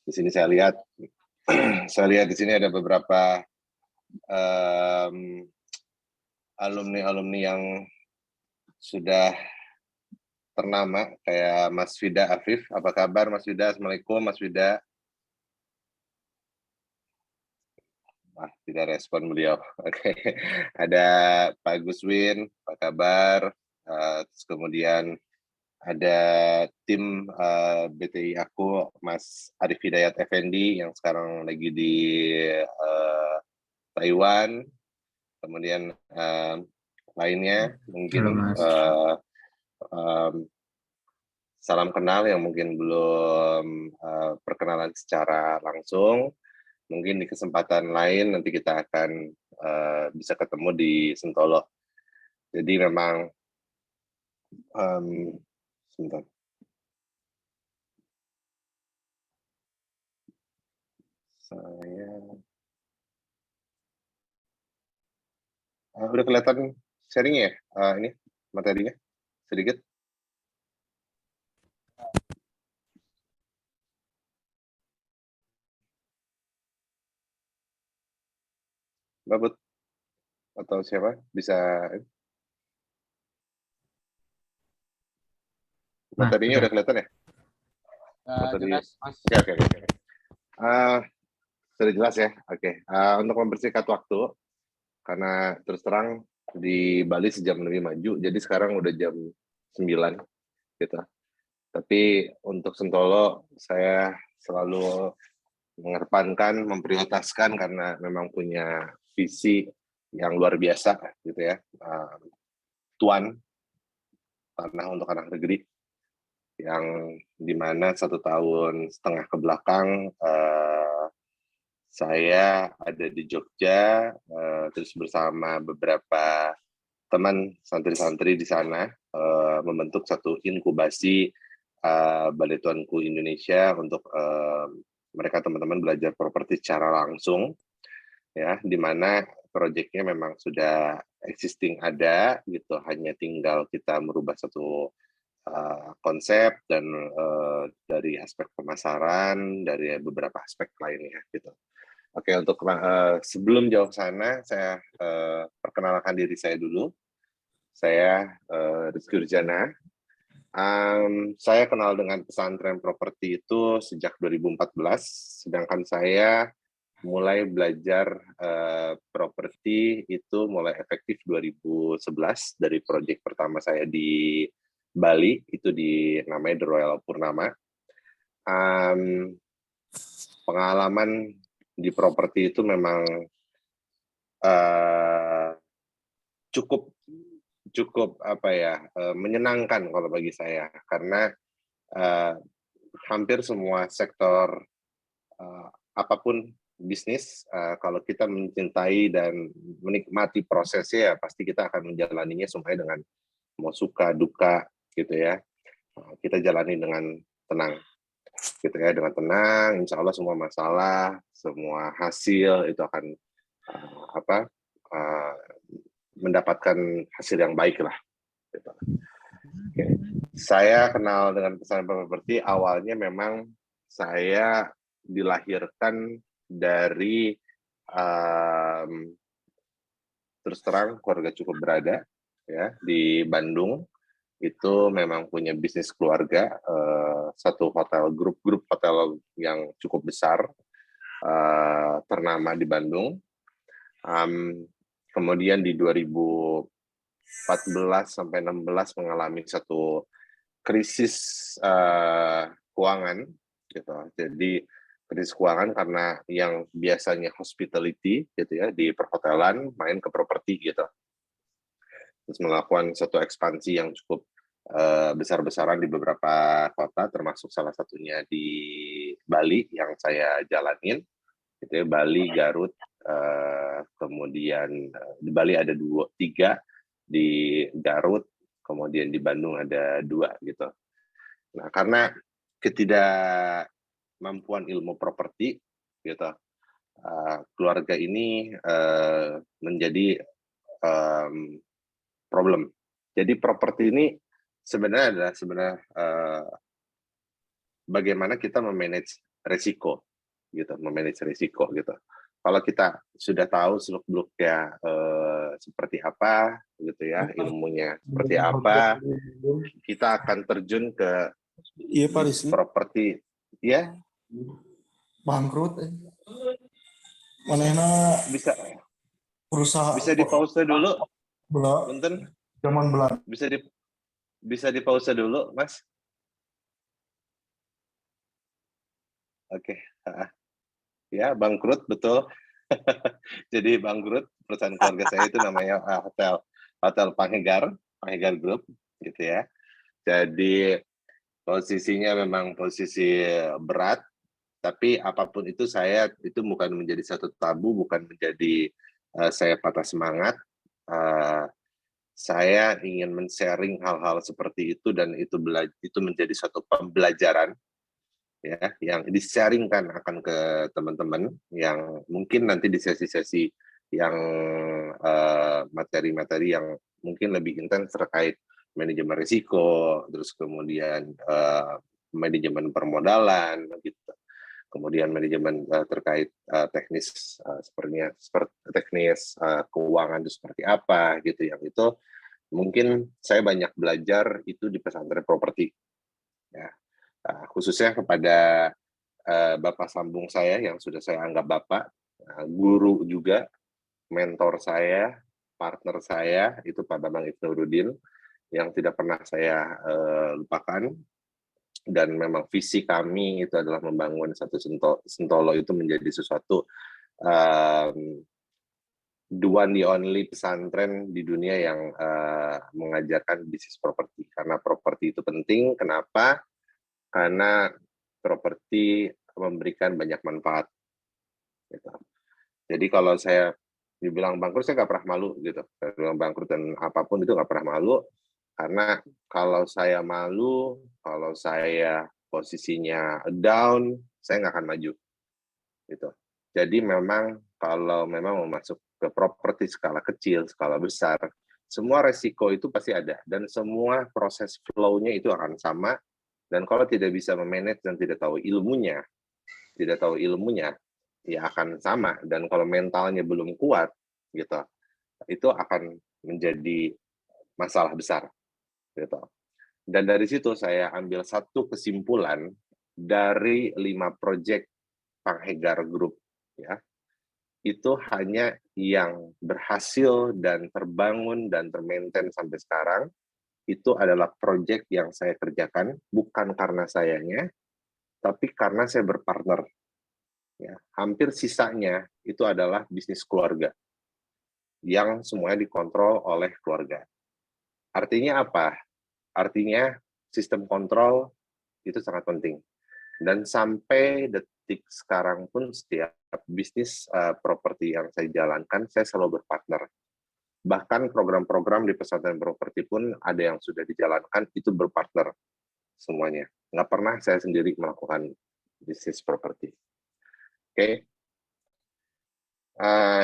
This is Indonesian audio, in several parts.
Di sini saya lihat di sini ada beberapa alumni yang sudah ternama kayak Mas Fida Afif. Apa kabar Mas Fida? Assalamualaikum Mas Fida. Tidak respon beliau. Oke. Ada Pak Guswin, apa kabar? Terus kemudian ada tim BTI aku, Mas Arif Hidayat Effendi yang sekarang lagi di Taiwan. Kemudian lainnya mungkin salam kenal yang mungkin belum perkenalan secara langsung. Mungkin di kesempatan lain nanti kita akan bisa ketemu di Sentolo. Jadi memang sebentar. Saya udah kelihatan sharing-nya ya? Ini materinya sedikit. Babut atau siapa bisa materinya udah kelihatan ya? Jelas, Mas. Oke. Sudah jelas ya. Oke. Untuk mempersingkat waktu, karena terus terang di Bali sejam lebih maju, jadi sekarang udah jam 9 gitu. Tapi untuk Sentolo saya selalu mengedepankan, memprioritaskan karena memang punya visi yang luar biasa gitu ya. Tuan tanah untuk anak negeri yang dimana 1,5 tahun ke belakang saya ada di Jogja terus bersama beberapa teman santri-santri di sana membentuk satu inkubasi Balai Tuanku Indonesia untuk mereka teman-teman belajar properti secara langsung ya, di mana proyeknya memang sudah existing ada gitu, hanya tinggal kita merubah satu konsep dan dari aspek pemasaran, dari beberapa aspek lainnya gitu. Oke, untuk sebelum jauh ke sana, saya perkenalkan diri saya dulu. Saya Rizky Urjana. Saya kenal dengan pesantren properti itu sejak 2014, sedangkan saya mulai belajar properti itu mulai efektif 2011 dari proyek pertama saya di Bali, itu namanya The Royal Purnama. Pengalaman di properti itu memang cukup apa ya, menyenangkan kalau bagi saya, karena hampir semua sektor apapun bisnis, kalau kita mencintai dan menikmati prosesnya, ya pasti kita akan menjalaninya semuanya dengan mau suka duka gitu ya. Kita jalani dengan tenang gitu ya, dengan tenang, insya Allah semua masalah, semua hasil itu akan mendapatkan hasil yang baik lah gitu. Oke. Saya kenal dengan pesantren properti awalnya memang saya dilahirkan dari terus terang keluarga cukup berada ya di Bandung, itu memang punya bisnis keluarga, satu hotel, grup hotel yang cukup besar, ternama di Bandung. Kemudian di 2014 sampai 16 mengalami satu krisis keuangan gitu. Jadi krisis keuangan karena yang biasanya hospitality gitu ya di perhotelan main ke properti gitu. Terus melakukan satu ekspansi yang cukup besar-besaran di beberapa kota, termasuk salah satunya di Bali yang saya jalanin, gitu ya, Bali, Garut, kemudian di Bali ada 3, di Garut, kemudian di Bandung ada 2 gitu. Nah, karena ketidakmampuan ilmu properti gitu, keluarga ini menjadi problem. Jadi properti ini sebenarnya bagaimana kita memanage resiko gitu, memanage risiko gitu. Kalau kita sudah tahu seluk-beluknya seperti apa gitu ya, ilmunya seperti apa, kita akan terjun ke Iya Pak Rizky. properti ya. Bangkrut. Manehna Bisa berusaha di pause dulu. Belum. Punten. Zaman Belanda. Bisa di pause dulu, Mas. Oke. Ya, bangkrut betul. Jadi bangkrut perusahaan keluarga saya itu namanya Hotel Panghegar Group gitu ya. Jadi posisinya memang posisi berat, tapi apapun itu saya itu bukan menjadi satu tabu, bukan menjadi saya patah semangat. Saya ingin men-sharing hal-hal seperti itu dan itu menjadi satu pembelajaran ya yang di-sharingkan akan ke teman-teman yang mungkin nanti di sesi-sesi yang materi-materi yang mungkin lebih intens terkait manajemen risiko, terus kemudian manajemen permodalan gitu. Kemudian manajemen terkait teknis seperti teknis keuangan itu seperti apa gitu, yang itu mungkin saya banyak belajar itu di pesantren properti ya. Khususnya kepada Bapak sambung saya yang sudah saya anggap Bapak, guru juga, mentor saya, partner saya, itu Pak Bambang Ibnurudin, yang tidak pernah saya lupakan, dan memang visi kami itu adalah membangun satu Sentolo itu menjadi sesuatu the one the only pesantren di dunia yang mengajarkan bisnis properti. Karena properti itu penting, kenapa? Karena properti memberikan banyak manfaat. Gitu. Jadi kalau saya dibilang bangkrut, saya nggak pernah malu gitu. Saya bilang bangkrut dan apapun itu nggak pernah malu, karena kalau saya malu, kalau saya posisinya down, saya nggak akan maju. Gitu. Jadi memang kalau memang mau masuk ke properti skala kecil, skala besar, semua resiko itu pasti ada dan semua proses flow-nya itu akan sama. Dan kalau tidak bisa memanage dan tidak tahu ilmunya, ya akan sama. Dan kalau mentalnya belum kuat, gitu, itu akan menjadi masalah besar, gitu. Dan dari situ saya ambil satu kesimpulan dari 5 proyek Panghegar Group, ya, itu hanya yang berhasil dan terbangun dan termaintain sampai sekarang. Itu adalah proyek yang saya kerjakan bukan karena sayanya, tapi karena saya berpartner. Ya, hampir sisanya itu adalah bisnis keluarga yang semuanya dikontrol oleh keluarga. Artinya apa? Artinya sistem kontrol itu sangat penting. Dan sampai detik sekarang pun setiap bisnis properti yang saya jalankan, saya selalu berpartner. Bahkan program-program di pesantren properti pun ada yang sudah dijalankan, itu berpartner semuanya. Nggak pernah saya sendiri melakukan bisnis properti. Oke.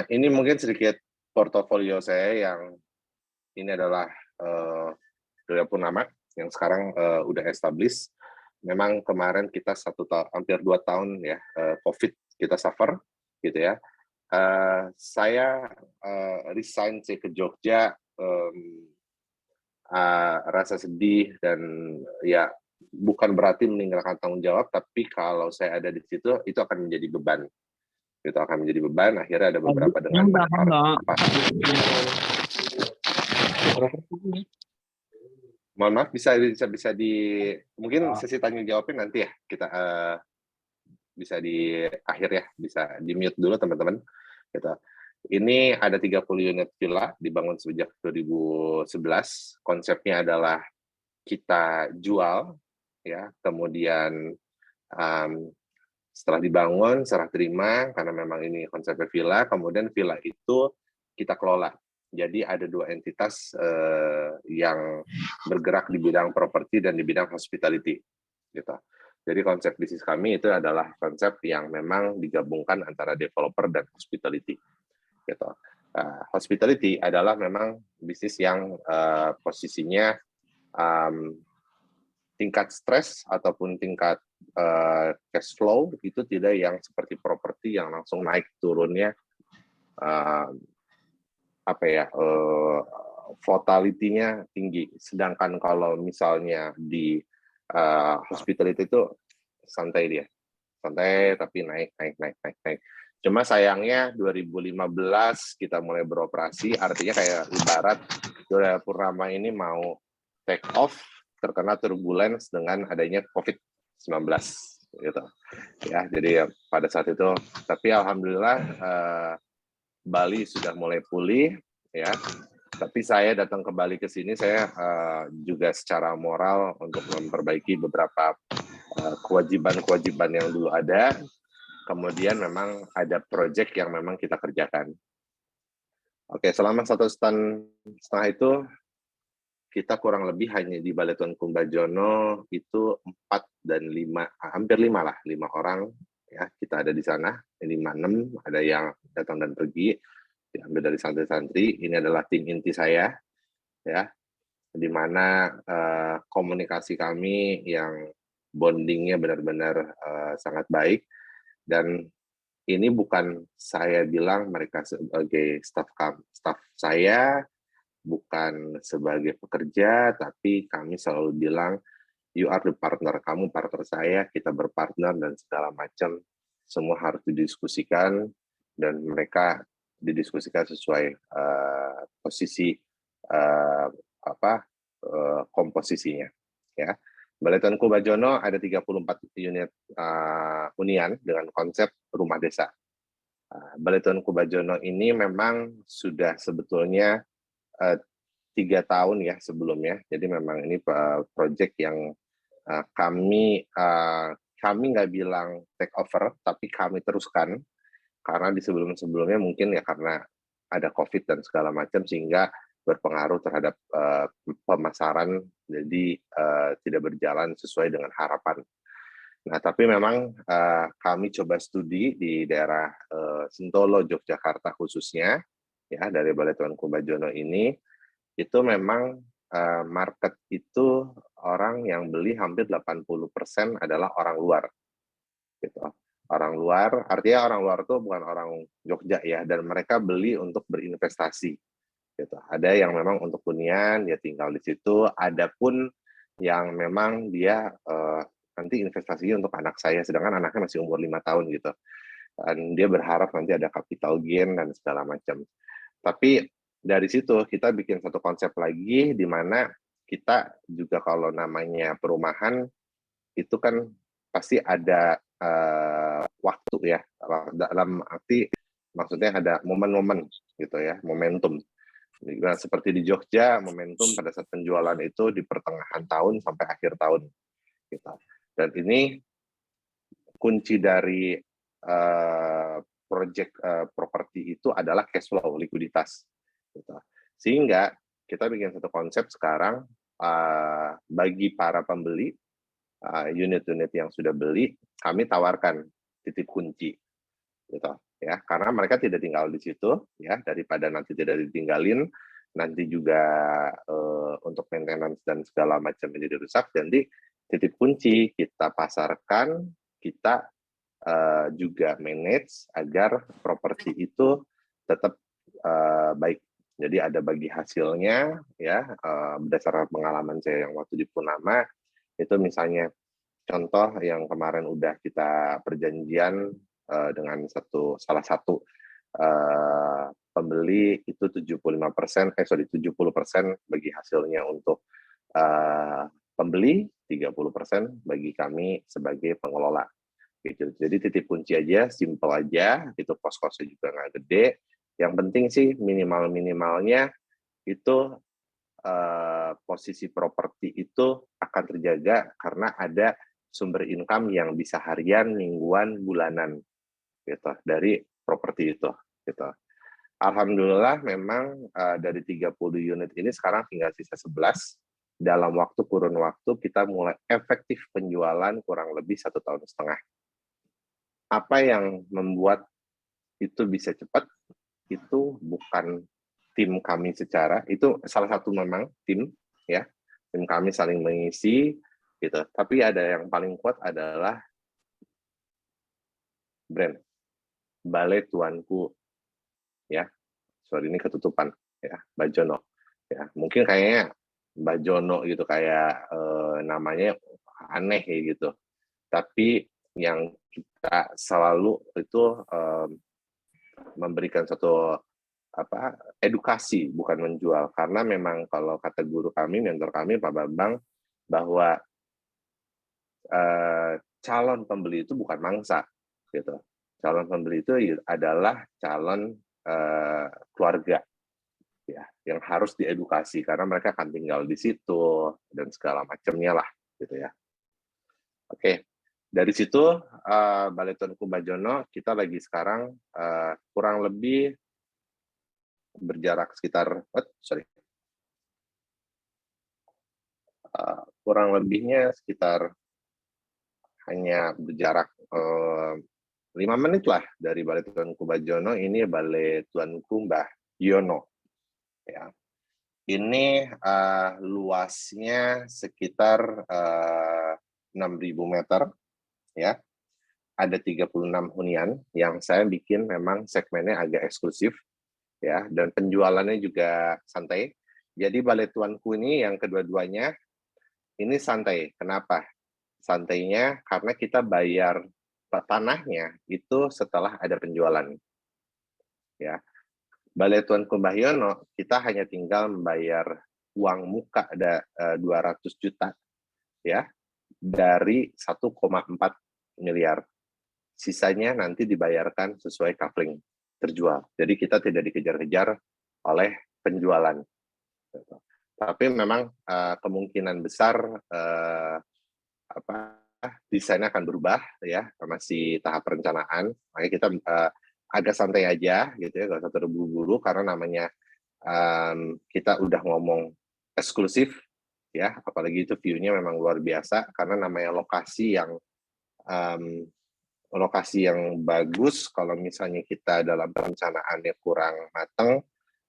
Ini mungkin sedikit portofolio saya yang ini adalah Doya Purnama yang sekarang udah established. Memang kemarin kita hampir 2 tahun ya COVID kita suffer gitu ya. Saya resign saya ke Jogja, rasa sedih dan ya bukan berarti meninggalkan tanggung jawab, tapi kalau saya ada di situ itu akan menjadi beban. Itu akan menjadi beban. Akhirnya ada beberapa dengan mohon maaf, bisa mungkin sesi tanya jawabnya nanti ya kita bisa di akhir ya, bisa di mute dulu teman-teman. Gitu. Ini ada 30 unit villa dibangun sejak 2011. Konsepnya adalah kita jual, ya. Kemudian setelah dibangun, serah terima karena memang ini konsepnya villa. Kemudian villa itu kita kelola. Jadi ada 2 entitas yang bergerak di bidang properti dan di bidang hospitality. Gitu. Jadi konsep bisnis kami itu adalah konsep yang memang digabungkan antara developer dan hospitality. Gitu. Hospitality adalah memang bisnis yang posisinya tingkat stres ataupun tingkat cash flow itu tidak yang seperti properti yang langsung naik turunnya uh, volatility-nya tinggi. Sedangkan kalau misalnya di hospitality itu santai dia. Santai tapi naik. Cuma sayangnya 2015 kita mulai beroperasi, artinya kayak ibarat Gelora Purnama ini mau take off, terkena turbulence dengan adanya COVID-19 gitu. Ya, jadi pada saat itu, tapi alhamdulillah Bali sudah mulai pulih ya. Tapi saya datang ke Bali ke sini saya juga secara moral untuk memperbaiki beberapa kewajiban-kewajiban yang dulu ada. Kemudian memang ada proyek yang memang kita kerjakan. Oke, selama 1,5 tahun itu kita kurang lebih hanya di Balai Tuan Kumbajono itu 4 dan 5, hampir 5 lah, 5 orang ya kita ada di sana, 5-6 ada yang datang dan pergi, diambil dari santri-santri. Ini adalah tim inti saya ya, di mana komunikasi kami yang bondingnya benar-benar sangat baik. Dan ini bukan saya bilang mereka sebagai staff saya, bukan sebagai pekerja, tapi kami selalu bilang, you are the partner, kamu partner saya, kita berpartner dan segala macam, semua harus didiskusikan dan mereka didiskusikan sesuai posisi komposisinya, ya. Balai Tuan Kumbajono ada 34 unit hunian dengan konsep rumah desa. Balai Tuan Kumbajono ini memang sudah sebetulnya 3 tahun ya sebelumnya. Jadi memang ini proyek yang kami nggak bilang take over, tapi kami teruskan karena di sebelum-sebelumnya mungkin ya karena ada COVID dan segala macam sehingga berpengaruh terhadap pemasaran, jadi tidak berjalan sesuai dengan harapan. Nah, tapi memang kami coba studi di daerah Sentolo, Yogyakarta khususnya, ya dari Balai Tuan Kumbajono ini, itu memang market itu orang yang beli hampir 80% adalah orang luar. Gitu. Orang luar, artinya orang luar itu bukan orang Jogja ya, dan mereka beli untuk berinvestasi. Gitu. Ada yang memang untuk hunian, dia tinggal di situ. Ada pun yang memang dia nanti investasinya untuk anak saya, sedangkan anaknya masih umur 5 tahun gitu. Dan dia berharap nanti ada capital gain dan segala macam. Tapi dari situ kita bikin satu konsep lagi, di mana kita juga kalau namanya perumahan, itu kan pasti ada waktu ya, dalam arti maksudnya ada momen-momen gitu ya, momentum. Nah, seperti di Jogja, momentum pada saat penjualan itu di pertengahan tahun sampai akhir tahun. Gitu. Dan ini kunci dari proyek properti itu adalah cash flow, likuiditas. Gitu. Sehingga kita bikin satu konsep sekarang bagi para pembeli, unit-unit yang sudah beli, kami tawarkan titip kunci. Gitu. Ya, karena mereka tidak tinggal di situ ya, daripada nanti tidak ditinggalin, nanti juga untuk maintenance dan segala macam menjadi rusak. Jadi titip kunci kita pasarkan, kita juga manage agar properti itu tetap baik. Jadi ada bagi hasilnya ya, berdasarkan pengalaman saya yang waktu di Purnama itu, misalnya contoh yang kemarin udah kita perjanjian dengan salah satu pembeli itu 70% bagi hasilnya untuk pembeli, 30% bagi kami sebagai pengelola. Gitu. Jadi titip kunci aja, simple aja, itu kos-kosnya juga nggak gede. Yang penting sih minimal-minimalnya itu posisi properti itu akan terjaga karena ada sumber income yang bisa harian, mingguan, bulanan gitu dari properti itu gitu. Alhamdulillah memang dari 30 unit ini sekarang tinggal sisa 11. Dalam kurun waktu kita mulai efektif penjualan kurang lebih 1,5 tahun. Apa yang membuat itu bisa cepat itu bukan tim kami secara, itu salah satu memang tim ya, tim kami saling mengisi, gitu. Tapi ada yang paling kuat adalah brand Balai Tuanku, ya. Sorry ini ketutupan, ya, Bajono. Ya, mungkin kayaknya Bajono gitu kayak namanya aneh gitu. Tapi yang kita selalu itu memberikan satu edukasi, bukan menjual. Karena memang kalau kata guru kami, mentor kami, Pak Bambang, bahwa calon pembeli itu bukan mangsa, gitu. Calon pembeli itu adalah calon keluarga, ya, yang harus diedukasi karena mereka akan tinggal di situ dan segala macamnya lah, gitu ya. Oke, dari situ Balai Tuanku Bajono kita lagi sekarang kurang lebih berjarak sekitar, kurang lebihnya sekitar hanya berjarak 5 menit lah dari Balai Tuanku Bajono. Ini Balai Tuanku Mbah Yono. Ya. Ini luasnya sekitar 6.000 meter, ya. Ada 36 hunian yang saya bikin memang segmennya agak eksklusif, ya, dan penjualannya juga santai. Jadi Balai Tuanku ini yang kedua-duanya ini santai. Kenapa? Santainya karena kita bayar tanahnya itu setelah ada penjualan. Ya. Balai Tuanku Mbah Yono, kita hanya tinggal membayar uang muka ada 200 juta, ya, dari 1,4 miliar. Sisanya nanti dibayarkan sesuai coupling terjual. Jadi kita tidak dikejar-kejar oleh penjualan. Tapi memang kemungkinan besar desainnya akan berubah, ya, masih tahap perencanaan. Makanya kita agak santai aja gitu ya, nggak usah terburu-buru karena namanya kita udah ngomong eksklusif, ya, apalagi itu view-nya memang luar biasa karena namanya lokasi yang bagus. Kalau misalnya kita dalam perencanaannya kurang matang,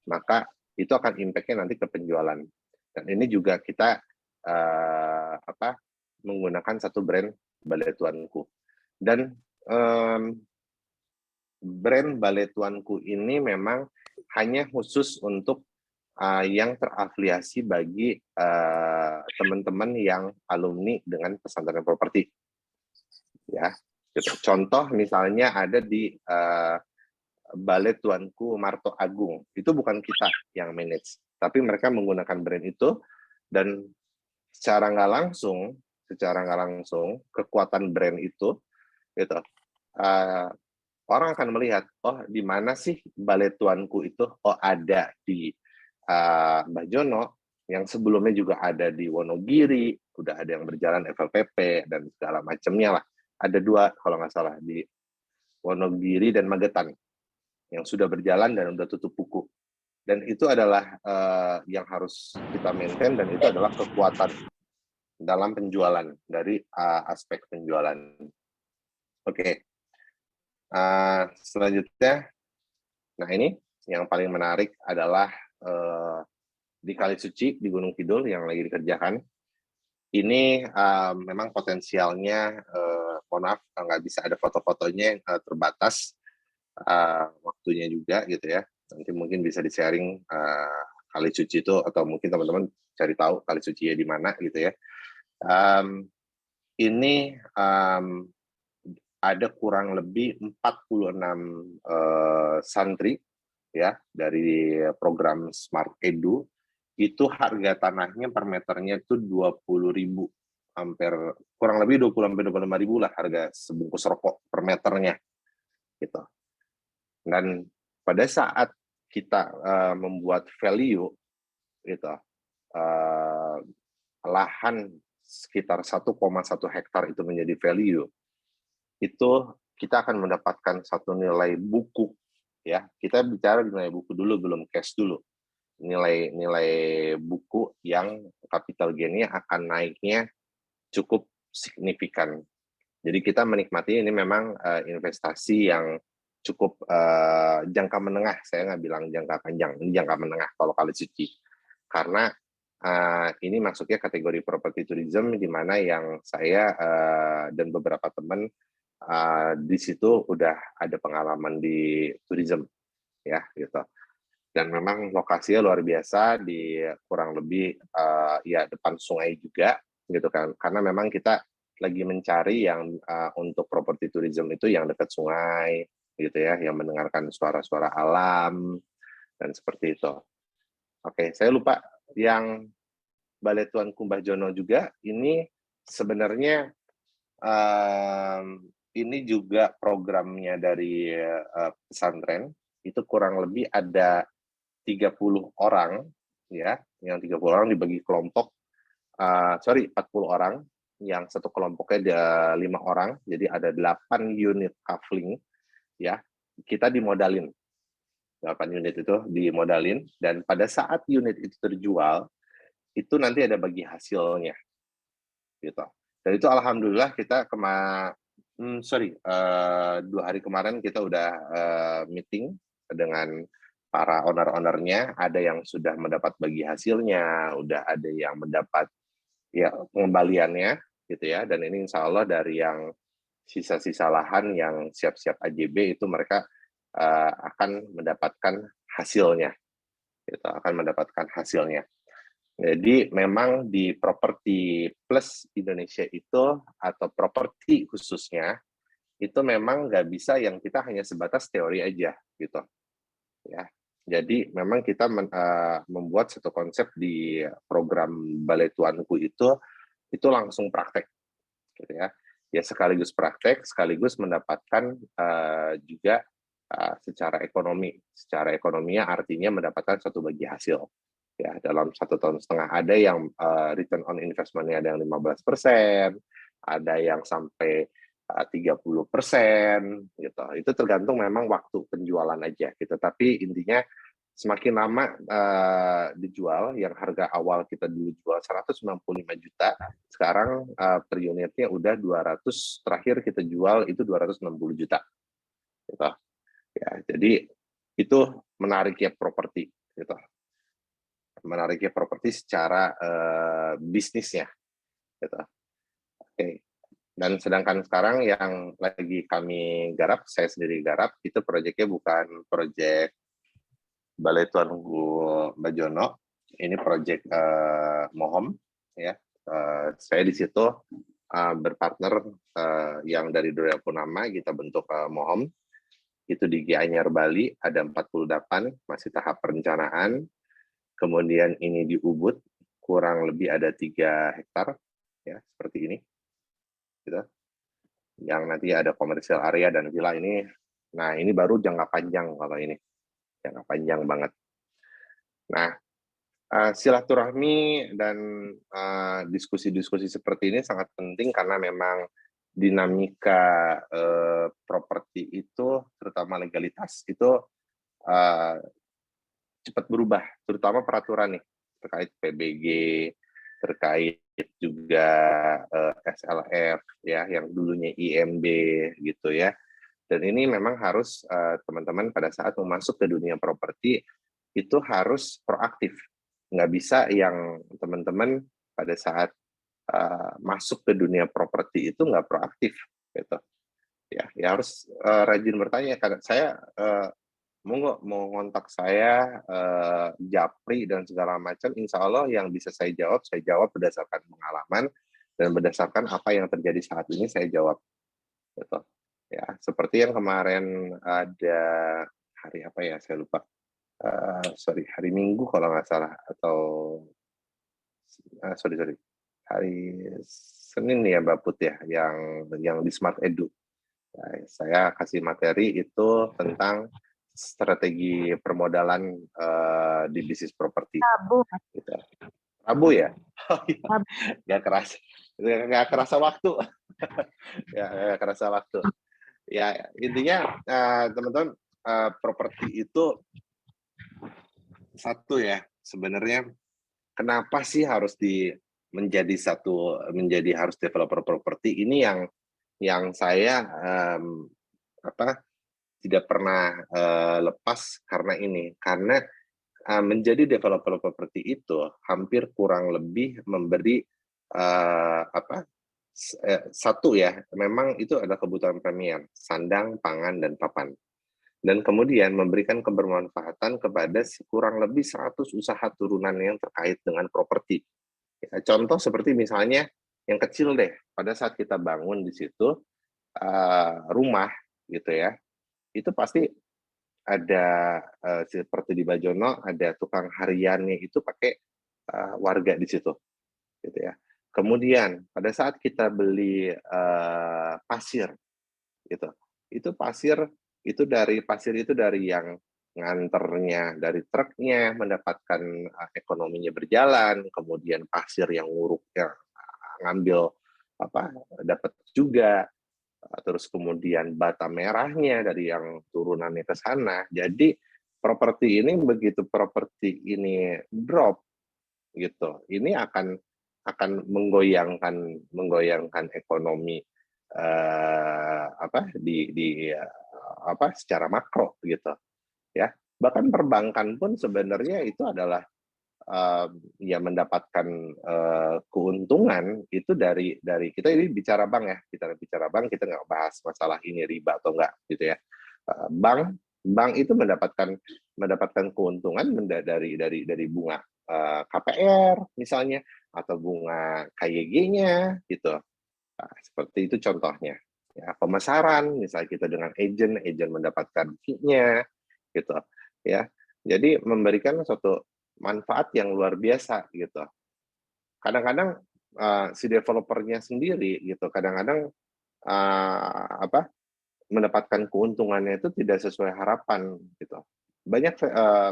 maka itu akan impact-nya nanti ke penjualan. Dan ini juga kita menggunakan satu brand Balai Tuanku. Dan brand Balai Tuanku ini memang hanya khusus untuk yang terafiliasi bagi teman-teman yang alumni dengan pesantren properti. Ya, gitu. Contoh misalnya ada di Balai Tuanku Marto Agung, itu bukan kita yang manage, tapi mereka menggunakan brand itu dan secara nggak langsung kekuatan brand itu, gitu. Orang akan melihat, oh di mana sih Balai Tuanku itu? Oh ada di Bajono, yang sebelumnya juga ada di Wonogiri, udah ada yang berjalan FLPP dan segala macamnya lah. Ada 2 kalau nggak salah di Wonogiri dan Magetan yang sudah berjalan dan udah tutup buku. Dan itu adalah yang harus kita maintain dan itu adalah kekuatan dalam penjualan dari aspek penjualan. Oke. Selanjutnya, nah ini yang paling menarik adalah di Kali Suci di Gunung Kidul yang lagi dikerjakan. Ini memang potensialnya, mohon maaf nggak bisa ada foto-fotonya, terbatas waktunya juga gitu ya. Nanti mungkin bisa di-sharing Kali Suci itu atau mungkin teman-teman cari tahu Kali Suci di mana gitu ya. Ini ada kurang lebih 46 santri ya dari program Smart Edu. Itu harga tanahnya per meternya itu 20.000, hampir kurang lebih 20-25.000 lah harga sebungkus rokok per meternya gitu. Dan pada saat kita membuat value gitu, lahan sekitar 1,1 hektar itu menjadi value, itu kita akan mendapatkan satu nilai buku, ya. Kita bicara nilai buku dulu, belum cash dulu. Nilai buku yang capital gain-nya akan naiknya cukup signifikan. Jadi kita menikmati ini memang investasi yang cukup jangka menengah. Saya nggak bilang jangka panjang, ini jangka menengah kalau Kali Suci. Karena ini masuknya kategori property tourism, di mana yang saya dan beberapa teman di situ udah ada pengalaman di tourism, ya gitu. Dan memang lokasinya luar biasa di kurang lebih ya depan sungai juga, gitu kan. Karena memang kita lagi mencari yang untuk property tourism itu yang dekat sungai, gitu ya, yang mendengarkan suara-suara alam dan seperti itu. Oke, saya lupa yang Balai Tuan Kumbah Jono juga ini sebenarnya ini juga programnya dari pesantren, itu kurang lebih ada 30 orang, ya, yang 30 orang dibagi kelompok, 40 orang, yang satu kelompoknya ada 5 orang, jadi ada 8 unit kafling, ya, kita dimodalin. 8 unit itu dimodalin, dan pada saat unit itu terjual, itu nanti ada bagi hasilnya, gitu. Dan itu alhamdulillah kita 2 hari kemarin kita udah meeting dengan para owner-ownernya, ada yang sudah mendapat bagi hasilnya, udah ada yang mendapat ya pengembaliannya, gitu ya. Dan ini insya Allah dari yang sisa-sisa lahan yang siap-siap AJB itu mereka akan mendapatkan hasilnya, gitu, akan mendapatkan hasilnya. Jadi memang di Properti Plus Indonesia itu, atau properti khususnya, itu memang nggak bisa yang kita hanya sebatas teori aja, gitu. Ya, jadi memang kita membuat satu konsep di program Balai Tuanku itu langsung praktek, gitu ya. Ya sekaligus praktek, sekaligus mendapatkan juga secara ekonomi. Secara ekonominya artinya mendapatkan satu bagi hasil. Ya, dalam 1,5 tahun ada yang return on investment-nya ada yang 15%, ada yang sampai 30%, gitu. Itu tergantung memang waktu penjualan aja, gitu. Tapi intinya semakin lama dijual, yang harga awal kita dulu jual 195 juta, sekarang per unitnya udah 200, terakhir kita jual itu 260 juta. Gitu. Ya, jadi itu menariknya properti, gitu. Menariknya properti secara bisnisnya, gitu. Oke. Dan sedangkan sekarang yang lagi kami garap, saya sendiri garap, itu proyeknya bukan proyek Balai Tuan Bajono, ini proyek Mohom, ya. Saya di situ berpartner yang dari Durya Punama, kita bentuk Mohom, itu di Gianyar Bali, ada 48, masih tahap perencanaan. Kemudian ini di Ubud, kurang lebih ada 3 hektar, ya, seperti ini. Gitu. Yang nanti ada komersial area dan villa ini. Nah, ini baru jangka panjang kalau ini. Jangka panjang banget. Nah, silaturahmi dan diskusi-diskusi seperti ini sangat penting karena memang dinamika properti itu, terutama legalitas, itu cepat berubah, terutama peraturan nih, terkait PBG, terkait juga SLF, ya, yang dulunya IMB, gitu ya. Dan ini memang harus teman-teman pada saat masuk ke dunia properti itu harus proaktif. Nggak bisa yang teman-teman pada saat masuk ke dunia properti itu nggak proaktif, gitu. Ya harus rajin bertanya. Karena saya mau ngontak saya, japri dan segala macam, insya Allah yang bisa saya jawab berdasarkan pengalaman dan berdasarkan apa yang terjadi saat ini saya jawab, gitu. Ya, seperti yang kemarin ada hari apa ya, saya lupa. Hari Minggu kalau nggak salah, atau hari Senin ya Mbak Put ya, yang di Smart Edu. Nah, saya kasih materi itu tentang strategi permodalan di bisnis properti. Rabu. Gitu. Rabu ya? Oh, iya. Nggak kerasa waktu. Ya, nggak kerasa waktu. Ya, intinya teman-teman, properti itu satu ya, sebenarnya kenapa sih harus menjadi harus developer properti ini yang saya tidak pernah lepas karena ini, karena menjadi developer properti itu hampir kurang lebih memberi satu ya, memang itu adalah kebutuhan premier, sandang, pangan, dan papan. Dan kemudian memberikan kebermanfaatan kepada kurang lebih 100 usaha turunan yang terkait dengan properti. Ya, contoh seperti misalnya yang kecil deh, pada saat kita bangun di situ rumah gitu ya, itu pasti ada seperti di Bajono ada tukang hariannya itu pakai warga di situ, gitu ya. Kemudian pada saat kita beli pasir, gitu, itu pasir itu dari yang nganternya dari truknya mendapatkan ekonominya berjalan, kemudian pasir yang nguruknya ngambil dapat juga. Terus kemudian bata merahnya dari yang turunannya ke sana. Jadi properti ini begitu properti ini drop gitu, ini akan menggoyangkan ekonomi secara makro gitu ya. Bahkan perbankan pun sebenarnya itu adalah ya mendapatkan keuntungan itu dari kita ini bicara bank ya, kita bicara bank, kita nggak bahas masalah ini riba atau enggak gitu ya. Bank itu mendapatkan keuntungan dari bunga KPR misalnya atau bunga KYG-nya gitu. Nah, seperti itu contohnya. Ya, pemasaran misalnya kita dengan agent mendapatkan fee-nya gitu ya. Jadi memberikan suatu manfaat yang luar biasa gitu. Kadang-kadang si developernya sendiri gitu, kadang-kadang mendapatkan keuntungannya itu tidak sesuai harapan gitu. Banyak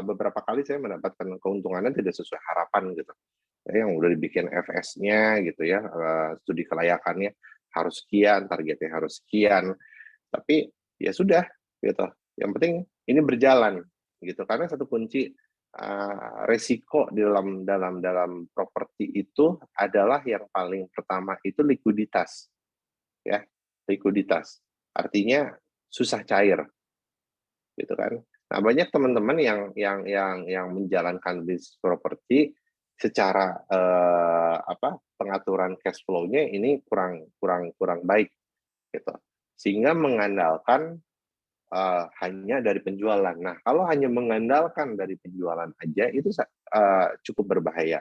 beberapa kali saya mendapatkan keuntungannya tidak sesuai harapan gitu. Yang udah dibikin FS-nya gitu ya, studi kelayakannya harus sekian, targetnya harus sekian, tapi ya sudah gitu. Yang penting ini berjalan gitu, karena satu kunci resiko di dalam properti itu adalah yang paling pertama itu likuiditas ya, likuiditas artinya susah cair gitu kan. Nah, banyak teman-teman yang menjalankan bisnis properti secara pengaturan cash flow-nya ini kurang baik gitu, sehingga mengandalkan hanya dari penjualan. Nah, kalau hanya mengandalkan dari penjualan aja itu cukup berbahaya.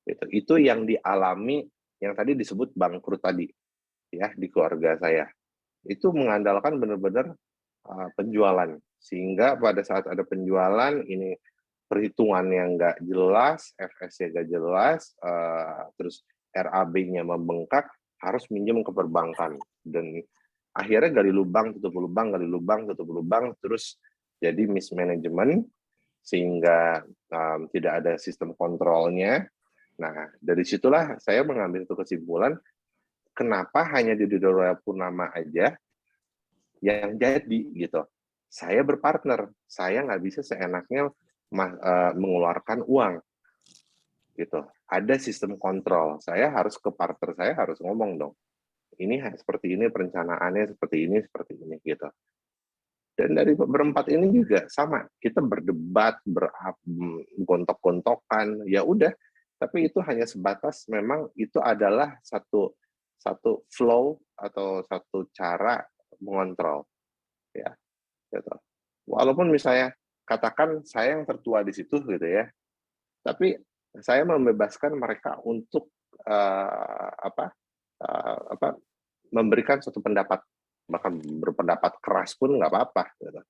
Gitu. Itu yang dialami yang tadi disebut bangkrut tadi ya di keluarga saya. Itu mengandalkan benar-benar penjualan, sehingga pada saat ada penjualan ini perhitungan yang nggak jelas, FS-nya nggak jelas, terus RAB-nya membengkak, harus minjem ke perbankan dan akhirnya gali lubang, tutup lubang, gali lubang, tutup lubang, terus jadi mismanagement sehingga tidak ada sistem kontrolnya. Nah, dari situlah saya mengambil itu kesimpulan, kenapa hanya di Dora Purnama aja yang jadi gitu. Saya berpartner, saya nggak bisa seenaknya mengeluarkan uang gitu. Ada sistem kontrol, saya harus ke partner, saya harus ngomong dong, ini seperti ini perencanaannya, seperti ini gitu. Dan dari berempat ini juga sama, kita berdebat, gontok-gontokan, ya udah, tapi itu hanya sebatas memang itu adalah satu flow atau satu cara mengontrol ya gitu. Walaupun misalnya katakan saya yang tertua di situ gitu ya, tapi saya membebaskan mereka untuk memberikan suatu pendapat, bahkan berpendapat keras pun nggak apa-apa gitu.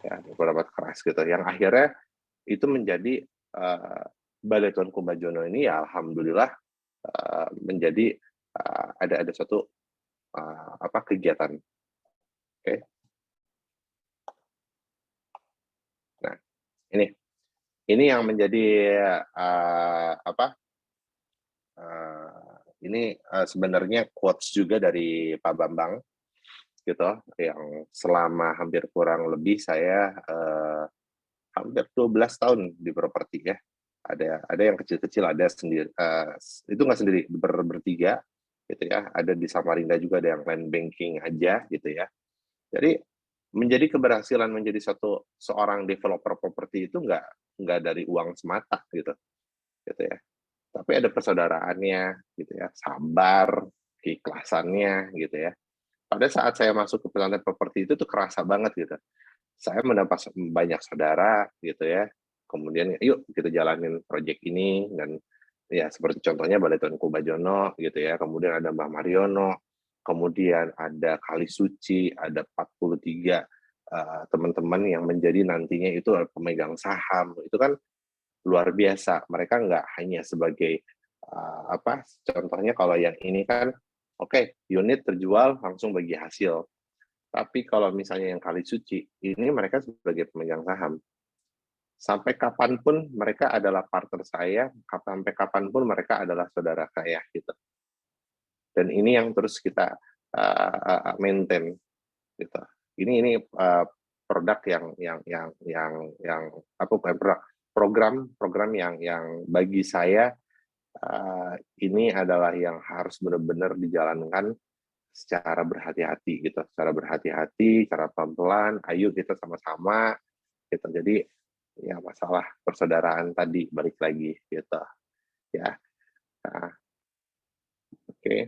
Ya, berpendapat keras gitu, yang akhirnya itu menjadi Balai Tuan Bajono ini ya alhamdulillah menjadi ada suatu kegiatan. Oke. Nah, ini yang menjadi ini sebenarnya quotes juga dari Pak Bambang gitu, yang selama hampir kurang lebih saya hampir 12 tahun di properti ya. Ada yang kecil-kecil, ada sendiri, itu nggak sendiri, bertiga gitu ya. Ada di Samarinda juga, ada yang land banking aja gitu ya. Jadi menjadi keberhasilan menjadi seorang developer properti itu nggak dari uang semata gitu ya. Tapi ada persaudaraannya gitu ya, sabar, keikhlasannya gitu ya. Pada saat saya masuk ke pesantren properti itu tuh kerasa banget gitu. Saya mendapat banyak saudara gitu ya. Kemudian yuk kita jalanin proyek ini, dan ya seperti contohnya Balai Tuanku Bajono gitu ya. Kemudian ada Mbah Mariono, kemudian ada Kali Suci, ada 43 teman-teman yang menjadi nantinya itu pemegang saham. Itu kan luar biasa. Mereka nggak hanya sebagai contohnya kalau yang ini kan oke, unit terjual langsung bagi hasil. Tapi kalau misalnya yang Kali Suci, ini mereka sebagai pemegang saham. Sampai kapanpun mereka adalah partner saya, sampai kapanpun mereka adalah saudara saya gitu. Dan ini yang terus kita maintain gitu. Ini produk yang apa, bukan produk, program yang bagi saya ini adalah yang harus benar-benar dijalankan secara berhati-hati gitu, secara berhati-hati, secara pelan-pelan. Ayo kita sama-sama gitu. Jadi ya masalah persaudaraan tadi balik lagi gitu ya. Nah, oke.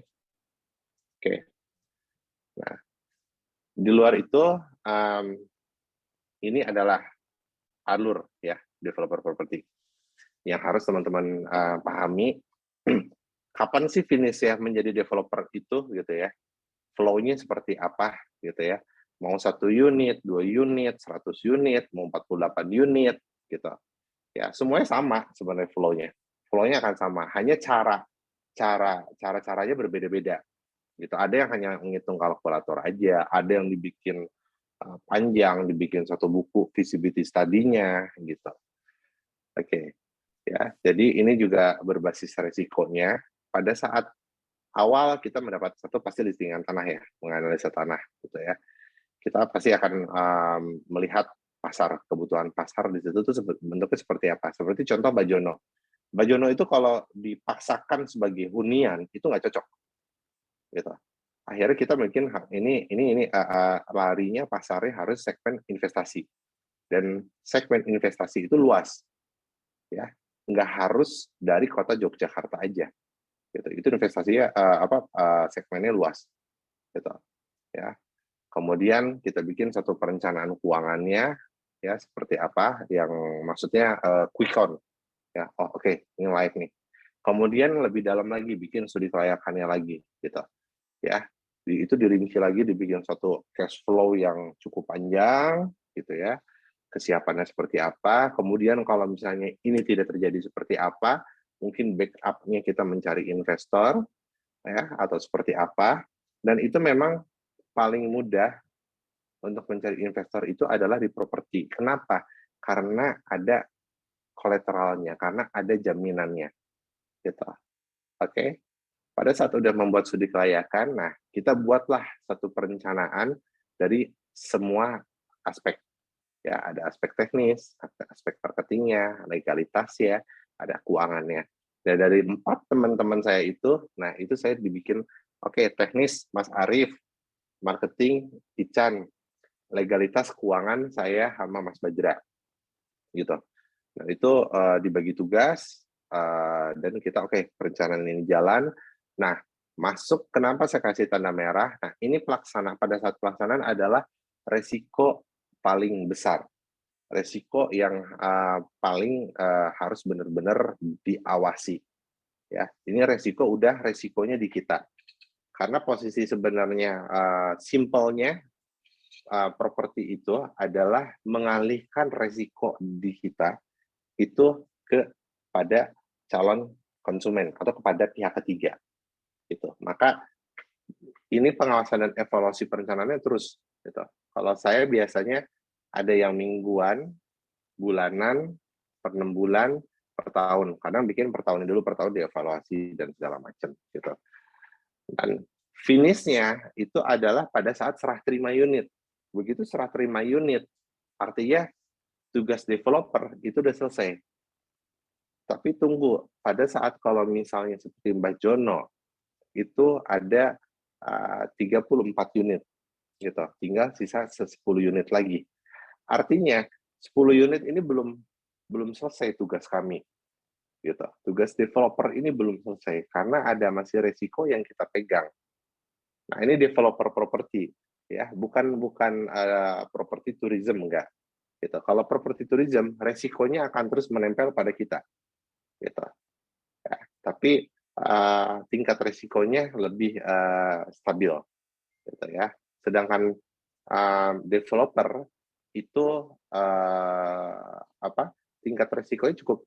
Nah, di luar itu ini adalah alur ya developer property yang harus teman-teman pahami. Kapan sih finish ya menjadi developer itu gitu ya, flow-nya seperti apa gitu ya, mau 1 unit, 2 unit, 100 unit, mau 48 unit gitu ya, semuanya sama sebenarnya flow-nya akan sama, hanya caranya berbeda-beda gitu. Ada yang hanya menghitung kalkulator aja, ada yang dibikin panjang, dibikin satu buku feasibility study-nya gitu. Oke. Ya, jadi ini juga berbasis resikonya. Pada saat awal kita mendapat satu pasti listingan tanah ya, menganalisa tanah gitu ya. Kita pasti akan melihat pasar, kebutuhan pasar di situ tuh bentuknya seperti apa. Seperti contoh Bajono. Bajono itu kalau dipaksakan sebagai hunian itu nggak cocok, gitu. Akhirnya kita mungkin ini larinya pasarnya harus segmen investasi, dan segmen investasi itu luas, ya. Nggak harus dari kota Yogyakarta aja gitu. Itu investasinya segmennya luas gitu ya. Kemudian kita bikin satu perencanaan keuangannya ya, seperti apa yang maksudnya quick count ya. Oh oke, ini layak nih. Kemudian lebih dalam lagi bikin studi kelayakannya lagi gitu ya. Itu dirinci lagi, dibikin satu cash flow yang cukup panjang gitu ya, kesiapannya seperti apa. Kemudian kalau misalnya ini tidak terjadi seperti apa, mungkin backup-nya kita mencari investor ya, atau seperti apa. Dan itu memang paling mudah untuk mencari investor itu adalah di properti. Kenapa? Karena ada kolateralnya, karena ada jaminannya gitu. Oke. Pada saat udah membuat studi kelayakan, nah kita buatlah satu perencanaan dari semua aspek. Ya, ada aspek teknis, ada aspek marketingnya, legalitas ya, ada keuangannya. Dan dari 4 teman-teman saya itu, nah itu saya dibikin, oke, teknis Mas Arief, marketing Ican, legalitas keuangan saya sama Mas Bajra, gitu. Nah itu dibagi tugas, dan kita perencanaan ini jalan. Nah, masuk, kenapa saya kasih tanda merah? Nah, ini pada saat pelaksanaan adalah resiko paling besar. Resiko yang paling harus benar-benar diawasi. Ya, ini resikonya di kita. Karena posisi sebenarnya simpelnya properti itu adalah mengalihkan resiko di kita itu kepada calon konsumen atau kepada pihak ketiga. Gitu. Maka ini pengawasan dan evaluasi perencanaannya terus gitu. Kalau saya biasanya ada yang mingguan, bulanan, per 6 bulan, per tahun. Kadang bikin per tahun dulu, per tahun dievaluasi dan segala macam gitu. Dan finish-nya itu adalah pada saat serah terima unit. Begitu serah terima unit, artinya tugas developer itu udah selesai. Tapi tunggu, pada saat kalau misalnya seperti Mbak Jono, itu ada 34 unit. gitu. Tinggal sisa 10 unit lagi. Artinya 10 unit ini belum selesai tugas kami, gitu. Tugas developer ini belum selesai karena ada masih resiko yang kita pegang. Nah, ini developer properti, ya, bukan property tourism, enggak. Gitu. Kalau property tourism, resikonya akan terus menempel pada kita, gitu. Ya, tapi tingkat resikonya lebih stabil, gitu ya. Sedangkan developer itu tingkat resikonya cukup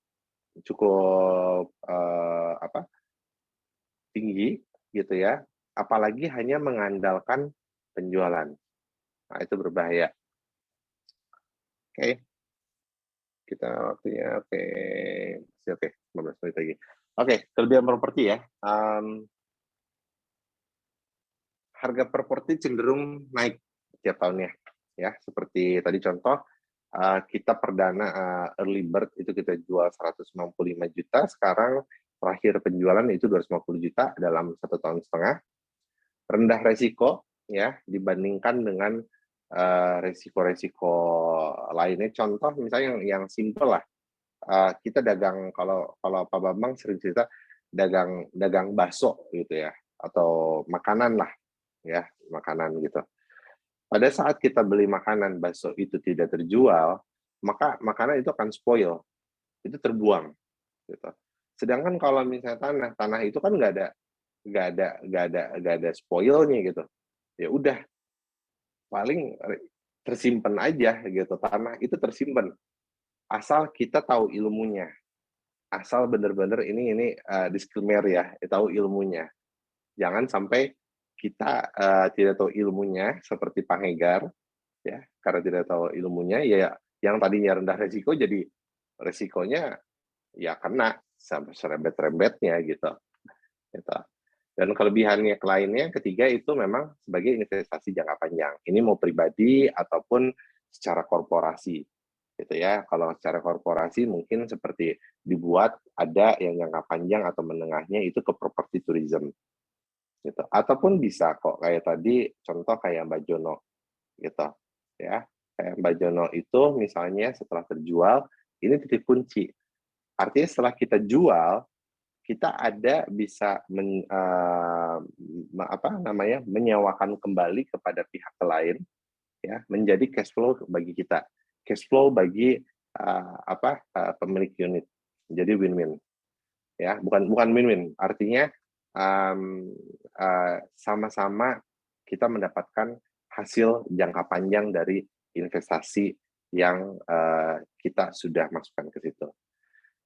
tinggi, gitu ya. Apalagi hanya mengandalkan penjualan. Nah, itu berbahaya. Oke. Kita waktunya oke. 15 menit lagi. Oke, kelebihan properti ya. Harga properti cenderung naik tiap tahunnya, ya. Seperti tadi contoh, kita perdana early bird itu kita jual 195 juta, sekarang terakhir penjualan itu 250 juta dalam 1,5 tahun. Rendah resiko, ya, dibandingkan dengan resiko-resiko lainnya. Contoh misalnya yang simple lah, kita dagang, kalau Pak Bambang sering cerita dagang bakso gitu ya, atau makanan lah, ya, makanan gitu. Pada saat kita beli makanan bakso itu tidak terjual, maka makanan itu akan spoil, itu terbuang, gitu. Sedangkan kalau misalnya tanah itu kan nggak ada spoilnya gitu. Ya udah, paling tersimpan aja gitu, tanah itu tersimpan. Asal kita tahu ilmunya, asal benar-benar ini disclaimer ya, tahu ilmunya. Jangan sampai kita tidak tahu ilmunya seperti Pak Hegar, ya, karena tidak tahu ilmunya, ya yang tadinya rendah resiko jadi resikonya ya kena sampai serembet-rembetnya gitu. Dan kelebihannya lainnya ketiga itu memang sebagai investasi jangka panjang. Ini mau pribadi ataupun secara korporasi, gitu ya. Kalau secara korporasi mungkin seperti dibuat ada yang jangka panjang atau menengahnya itu ke property tourism, gitu. Ataupun bisa kok kayak tadi contoh kayak Mbak Jono, gitu ya. Kayak Mbak Jono itu misalnya setelah terjual, ini titik kunci. Artinya setelah kita jual, kita ada bisa menyewakan kembali kepada pihak lain, ya, menjadi cash flow bagi kita, cash flow bagi pemilik unit. Jadi win-win, ya, bukan win-win, artinya sama-sama kita mendapatkan hasil jangka panjang dari investasi yang kita sudah masukkan ke situ.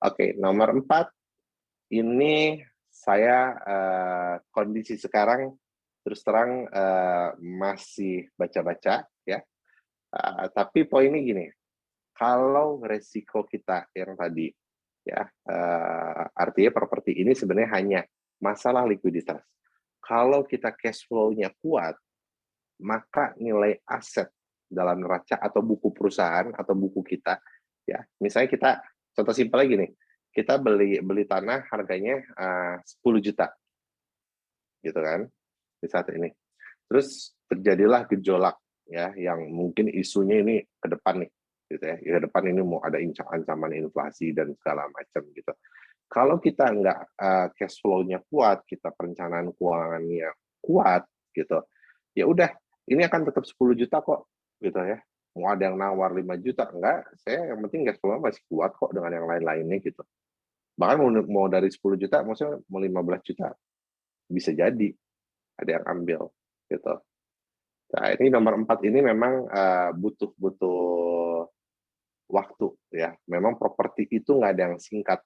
Oke, nomor 4, ini saya kondisi sekarang terus terang masih baca-baca, ya. Tapi poinnya gini, kalau resiko kita yang tadi, ya, artinya properti ini sebenarnya hanya masalah likuiditas. Kalau kita cash flow-nya kuat, maka nilai aset dalam neraca atau buku perusahaan atau buku kita, ya, misalnya kita contoh simpel lagi nih, kita beli tanah harganya 10 juta, gitu kan, di saat ini. Terus terjadilah gejolak, ya, yang mungkin isunya ini ke depan nih, gitu ya. Ke depan ini mau ada ancaman inflasi dan segala macam gitu. Kalau kita nggak cash flow-nya kuat, kita perencanaan keuangannya kuat, gitu, ya udah, ini akan tetap 10 juta kok, gitu ya. Mau ada yang nawar 5 juta, enggak, saya yang penting cash flow masih kuat kok dengan yang lain-lainnya gitu. Bahkan mau dari 10 juta, maksudnya mau 15 juta, bisa jadi ada yang ambil, gitu. Nah, ini nomor 4 ini memang butuh waktu, ya. Memang properti itu nggak ada yang singkat.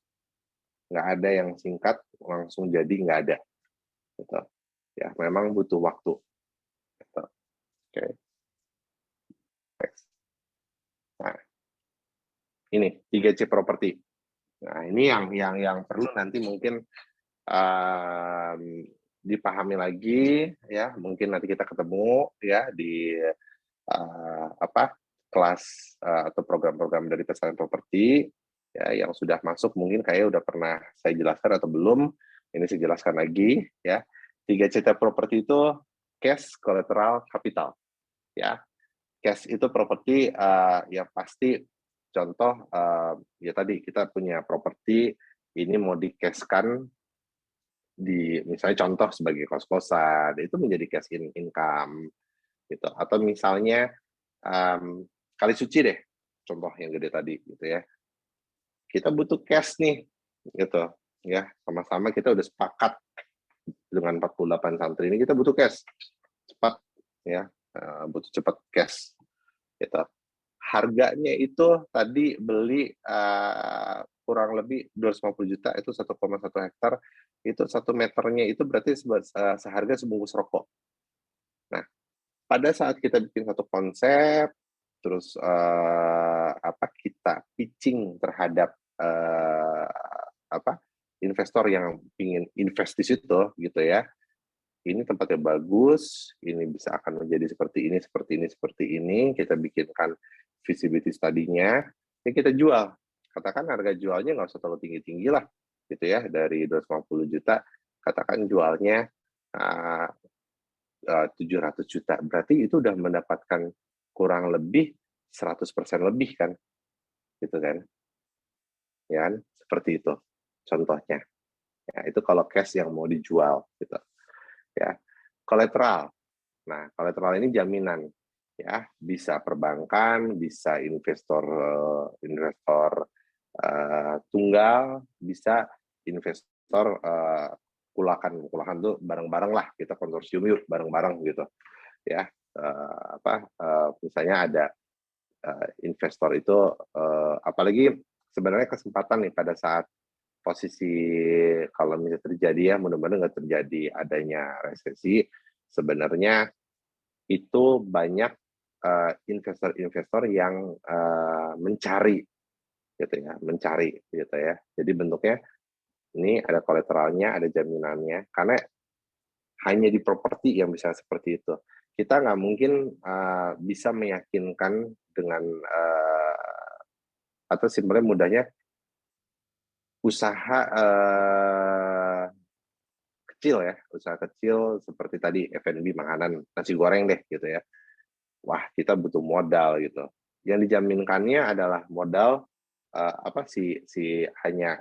Nggak ada yang singkat, langsung jadi nggak ada. Gitu. Ya, memang butuh waktu. Gitu. Oke. Next. Nah, ini 3C properti. Nah, ini yang perlu nanti mungkin dipahami lagi, ya, mungkin nanti kita ketemu ya di kelas atau program-program dari Pesantren Properti, ya, yang sudah masuk mungkin kayak udah pernah saya jelaskan atau belum, ini saya jelaskan lagi, ya. 3C properti itu cash, collateral, capital, ya. Cash itu properti yang pasti contoh ya tadi kita punya properti ini mau di-cash-kan di misalnya contoh sebagai kos-kosan itu menjadi cash income gitu. Atau misalnya Kali Suci deh contoh yang gede tadi gitu ya. Kita butuh cash nih gitu ya. Sama-sama kita udah sepakat dengan 48 santri ini kita butuh cash cepat ya, butuh cepat cash gitu. Harganya itu tadi beli kurang lebih 250 juta itu 1,1 hektar, itu 1 meternya itu berarti seharga sebungkus rokok. Nah, pada saat kita bikin satu konsep, terus kita pitching terhadap investor yang ingin invest di situ gitu ya. Ini tempatnya bagus, ini bisa akan menjadi seperti ini, seperti ini, seperti ini. Kita bikinkan visibility study-nya, ya kita jual. Katakan harga jualnya nggak usah terlalu tinggi-tinggi lah, gitu ya, dari 250 juta, katakan jualnya 700 juta. Berarti itu udah mendapatkan kurang lebih 100% lebih kan, gitu kan. Ya, seperti itu contohnya. Ya, itu kalau cash yang mau dijual, gitu. Ya, kolateral. Nah, kolateral ini jaminan, ya, bisa perbankan, bisa investor tunggal, bisa investor kulakan tuh bareng-bareng lah, kita konsorsium yuk bareng-bareng gitu, ya. Misalnya ada investor itu, apalagi sebenarnya kesempatan nih pada saat posisi kalau misalnya terjadi ya mudah-mudahan nggak terjadi adanya resesi, sebenarnya itu banyak investor-investor yang mencari gitu ya, jadi bentuknya ini ada kolateralnya, ada jaminannya, karena hanya di properti yang bisa seperti itu. Kita nggak mungkin bisa meyakinkan dengan atau sebenarnya mudahnya usaha usaha kecil seperti tadi F&B makanan nasi goreng deh gitu ya. Wah, kita butuh modal gitu. Yang dijaminkannya adalah modal hanya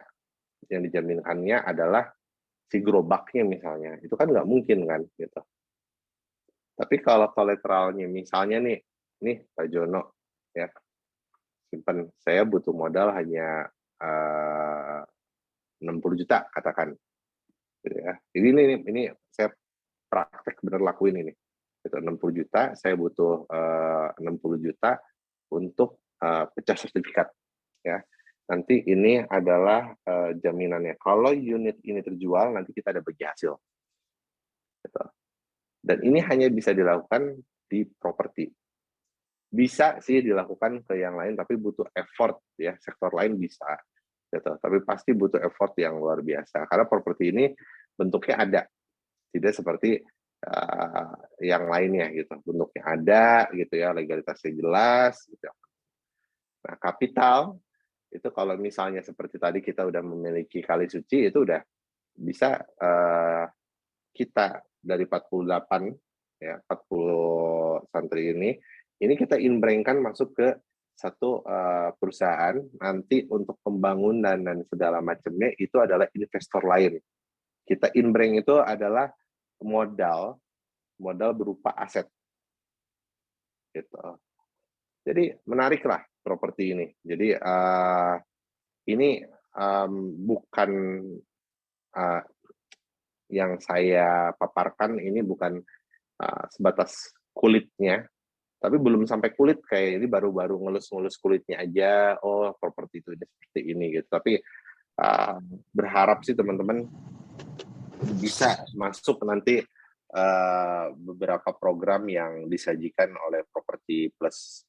yang dijaminkannya adalah si gerobaknya misalnya. Itu kan nggak mungkin kan gitu. Tapi kalau kolateralnya misalnya nih Pak Jono ya, simpan saya butuh modal hanya 60 juta katakan gitu ya. Jadi ini saya praktek bener lakuin ini. Itu 60 juta, saya butuh 60 juta untuk pecah sertifikat ya. Nanti ini adalah jaminannya. Kalau unit ini terjual, nanti kita ada bagi hasil. Gitu. Dan ini hanya bisa dilakukan di properti. Bisa sih dilakukan ke yang lain, tapi butuh effort ya. Sektor lain bisa. Gitu. Tapi pasti butuh effort yang luar biasa. Karena properti ini bentuknya ada. Tidak seperti yang lainnya gitu. Bentuknya ada gitu ya, legalitasnya jelas gitu. Nah, kapital itu kalau misalnya seperti tadi kita udah memiliki Kali Suci itu udah bisa kita dari 48 ya 40 santri ini kita inbrain-kan masuk ke satu perusahaan nanti untuk pembangunan dan segala macamnya itu adalah investor lain. Kita inbrain itu adalah modal berupa aset gitu. Jadi menarik lah properti ini. Jadi ini bukan yang saya paparkan ini bukan sebatas kulitnya, tapi belum sampai kulit kayak ini baru-baru ngelus-ngelus kulitnya aja. Oh, properti itu seperti ini gitu. Tapi berharap sih teman-teman bisa masuk nanti beberapa program yang disajikan oleh Properti Plus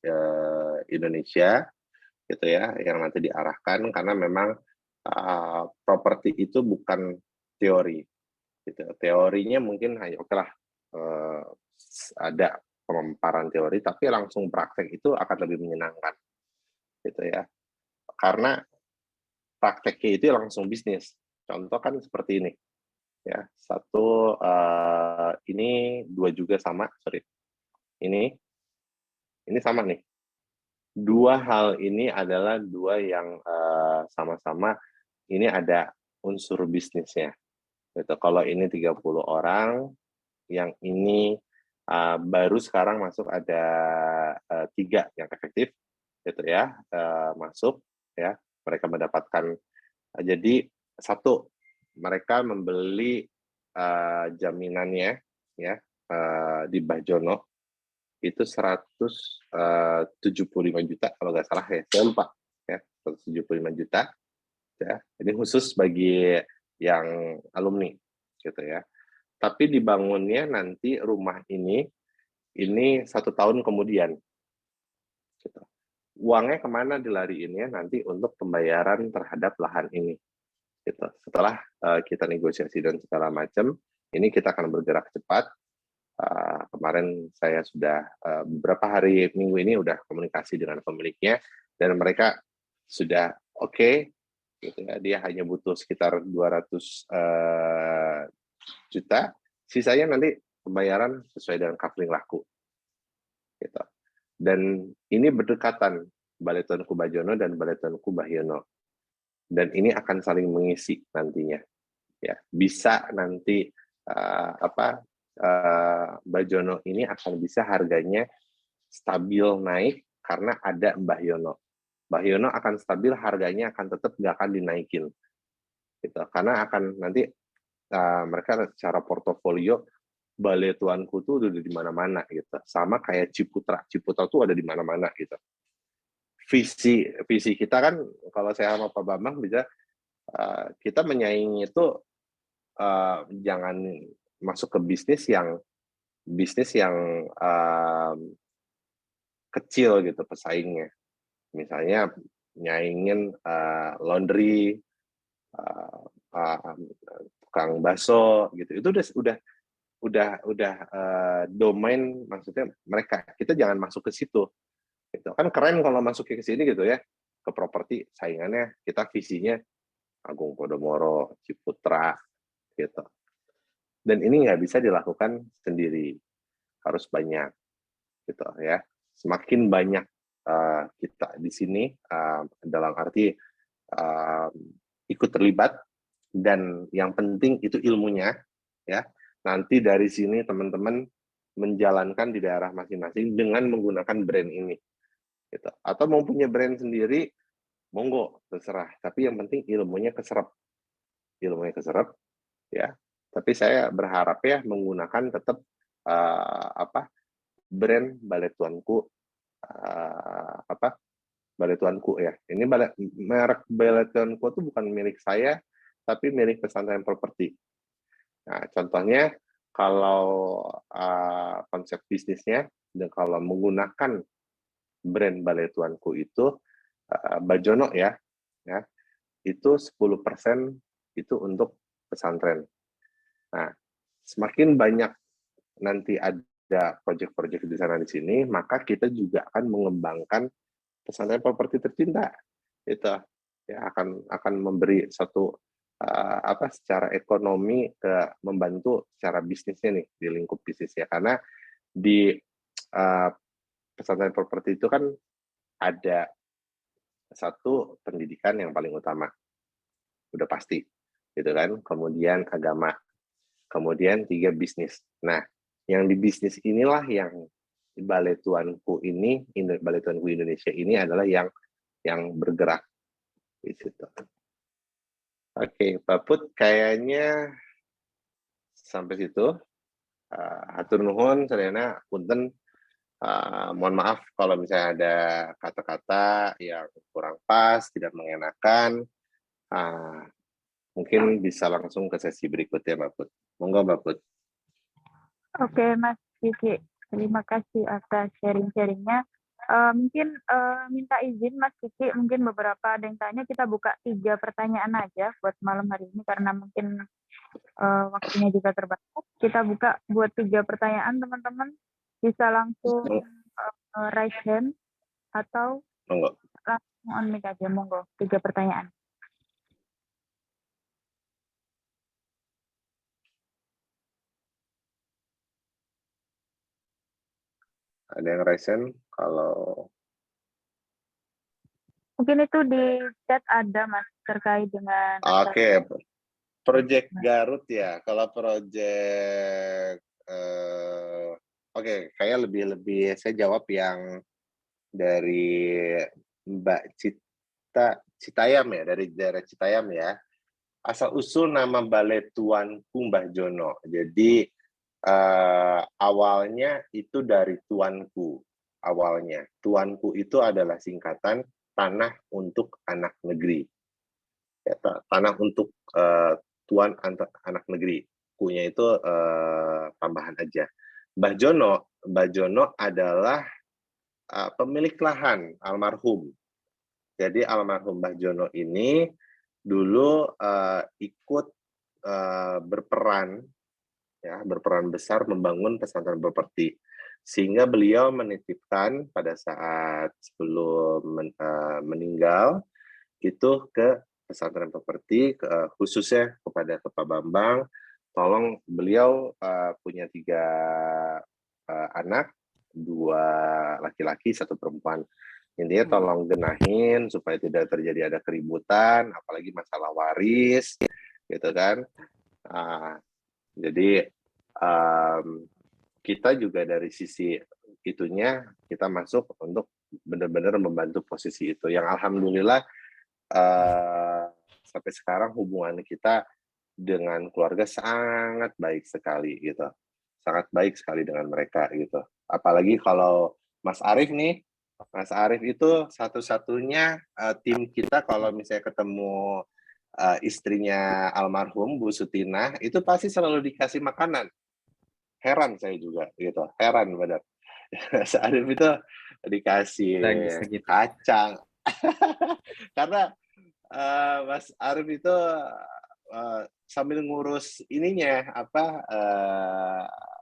Indonesia gitu ya, yang nanti diarahkan karena memang properti itu bukan teori gitu. Teorinya mungkin hanya oke lah ada pemaparan teori, tapi langsung praktek itu akan lebih menyenangkan gitu ya, karena prakteknya itu langsung bisnis. Contoh kan seperti ini ya, satu ini dua juga sama, sorry ini ini sama nih. Dua hal ini adalah dua yang sama-sama ini ada unsur bisnisnya. Gitu. Kalau ini 30 orang, yang ini baru sekarang masuk ada 3 yang efektif, gitu ya, masuk ya, mereka mendapatkan. Jadi satu, mereka membeli jaminannya ya di Bajono itu 175 juta kalau nggak salah ya, saya lupa ya, 175 juta ya. Ini khusus bagi yang alumni gitu ya. Tapi dibangunnya nanti rumah ini 1 tahun kemudian. Gitu. Uangnya kemana dilariinnya nanti untuk pembayaran terhadap lahan ini. Gitu. Setelah kita negosiasi dan segala macam, ini kita akan bergerak cepat. Kemarin saya sudah beberapa hari minggu ini udah komunikasi dengan pemiliknya dan mereka sudah oke, gitu ya. Dia hanya butuh sekitar 200 juta, sisanya nanti pembayaran sesuai dengan coupling laku. Gitu. Dan ini berdekatan Balai Tuanku Bajono dan Balai Tuanku Bahyono. Dan ini akan saling mengisi nantinya. Ya, bisa nanti Bajono ini akan bisa harganya stabil naik karena ada Mbah Yono. Mbah Yono akan stabil, harganya akan tetap nggak akan dinaikin. Gitu. Karena akan nanti mereka secara portofolio Balai Tuanku tuh udah di mana-mana gitu. Sama kayak Ciputra. Ciputra tuh ada di mana-mana gitu. Visi kita kan kalau saya sama Pak Bambang bisa kita menyaingi itu jangan masuk ke bisnis yang kecil gitu pesaingnya. Misalnya nyaingin laundry, tukang bakso gitu. Itu udah domain, maksudnya mereka. Kita jangan masuk ke situ. Gitu. Kan keren kalau masuk ke sini gitu ya. Ke properti saingannya kita visinya Agung Podomoro, Ciputra gitu. Dan ini nggak bisa dilakukan sendiri, harus banyak, gitu ya. Semakin banyak kita di sini, dalam arti ikut terlibat, dan yang penting itu ilmunya, ya. Nanti dari sini teman-teman menjalankan di daerah masing-masing dengan menggunakan brand ini, gitu. Atau mau punya brand sendiri, monggo, terserah. Tapi yang penting ilmunya keserap, ya. Tapi saya berharap ya menggunakan tetap brand Balai Tuanku, Balai Tuanku ya. Ini merek Balai Tuanku itu bukan milik saya, tapi milik Pesantren Properti. Nah, contohnya kalau konsep bisnisnya dan kalau menggunakan brand Balai Tuanku itu Bajono ya, itu 10% itu untuk pesantren. Nah, semakin banyak nanti ada proyek-proyek di sana di sini, maka kita juga akan mengembangkan pesantren properti tercinta. Itu ya akan memberi satu secara ekonomi membantu secara bisnisnya nih, di lingkup bisnisnya. Karena di pesantren properti itu kan ada satu pendidikan yang paling utama, udah pasti, gitu kan. Kemudian agama, kemudian 3 bisnis. Nah, yang di bisnis inilah yang Balai Tuanku ini, Balai Tuanku Indonesia ini adalah yang bergerak di situ. Oke, Pak Put, kayaknya sampai situ. Hatur nuhun, sadayana punten. Mohon maaf kalau misalnya ada kata-kata yang kurang pas, tidak mengenakan. Mungkin bisa langsung ke sesi berikutnya, Mbak Put. Monggo, Mbak Put. Oke, Mas Kiki. Terima kasih atas sharing-sharingnya. Mungkin minta izin Mas Kiki, mungkin beberapa ada yang tanya, kita buka 3 pertanyaan aja buat malam hari ini karena mungkin waktunya juga terbatas. Kita buka buat 3 pertanyaan, teman-teman. Bisa langsung raise hand atau Monggo. langsung on mic aja, monggo. 3 pertanyaan. Ada yang raise hand? Kalau Mungkin itu di chat ada Mas terkait dengan oke, Project Garut ya. Kalau project oke, kayak lebih saya jawab yang dari Mbak Citayam ya, dari daerah Citayam ya. Asal usul nama Balai Tuanku Mbah Jono. Jadi awalnya itu dari Tuanku. Awalnya Tuanku itu adalah singkatan Tanah untuk Anak Negeri. Ya, tanah untuk Tuan Anak Negeri. Kunya itu tambahan aja. Mbah Jono adalah pemilik lahan almarhum. Jadi almarhum Mbah Jono ini dulu ikut berperan besar membangun pesantren properti, sehingga beliau menitipkan pada saat sebelum meninggal itu ke pesantren properti, khususnya kepada Pak Bambang, tolong beliau punya 3 anak, 2 laki-laki, 1 perempuan. Intinya tolong genahin supaya tidak terjadi ada keributan, apalagi masalah waris, gitu kan. Jadi kita juga dari sisi itunya kita masuk untuk benar-benar membantu posisi itu. Yang alhamdulillah sampai sekarang hubungan kita dengan keluarga sangat baik sekali gitu. Sangat baik sekali dengan mereka gitu. Apalagi kalau Mas Arief nih, Mas Arief itu satu-satunya tim kita kalau misalnya ketemu istrinya almarhum Bu Sutina itu pasti selalu dikasih makanan. Heran saya juga gitu, heran benar. Mas Arief itu dikasih kacang. Karena Mas Arief itu sambil ngurus ininya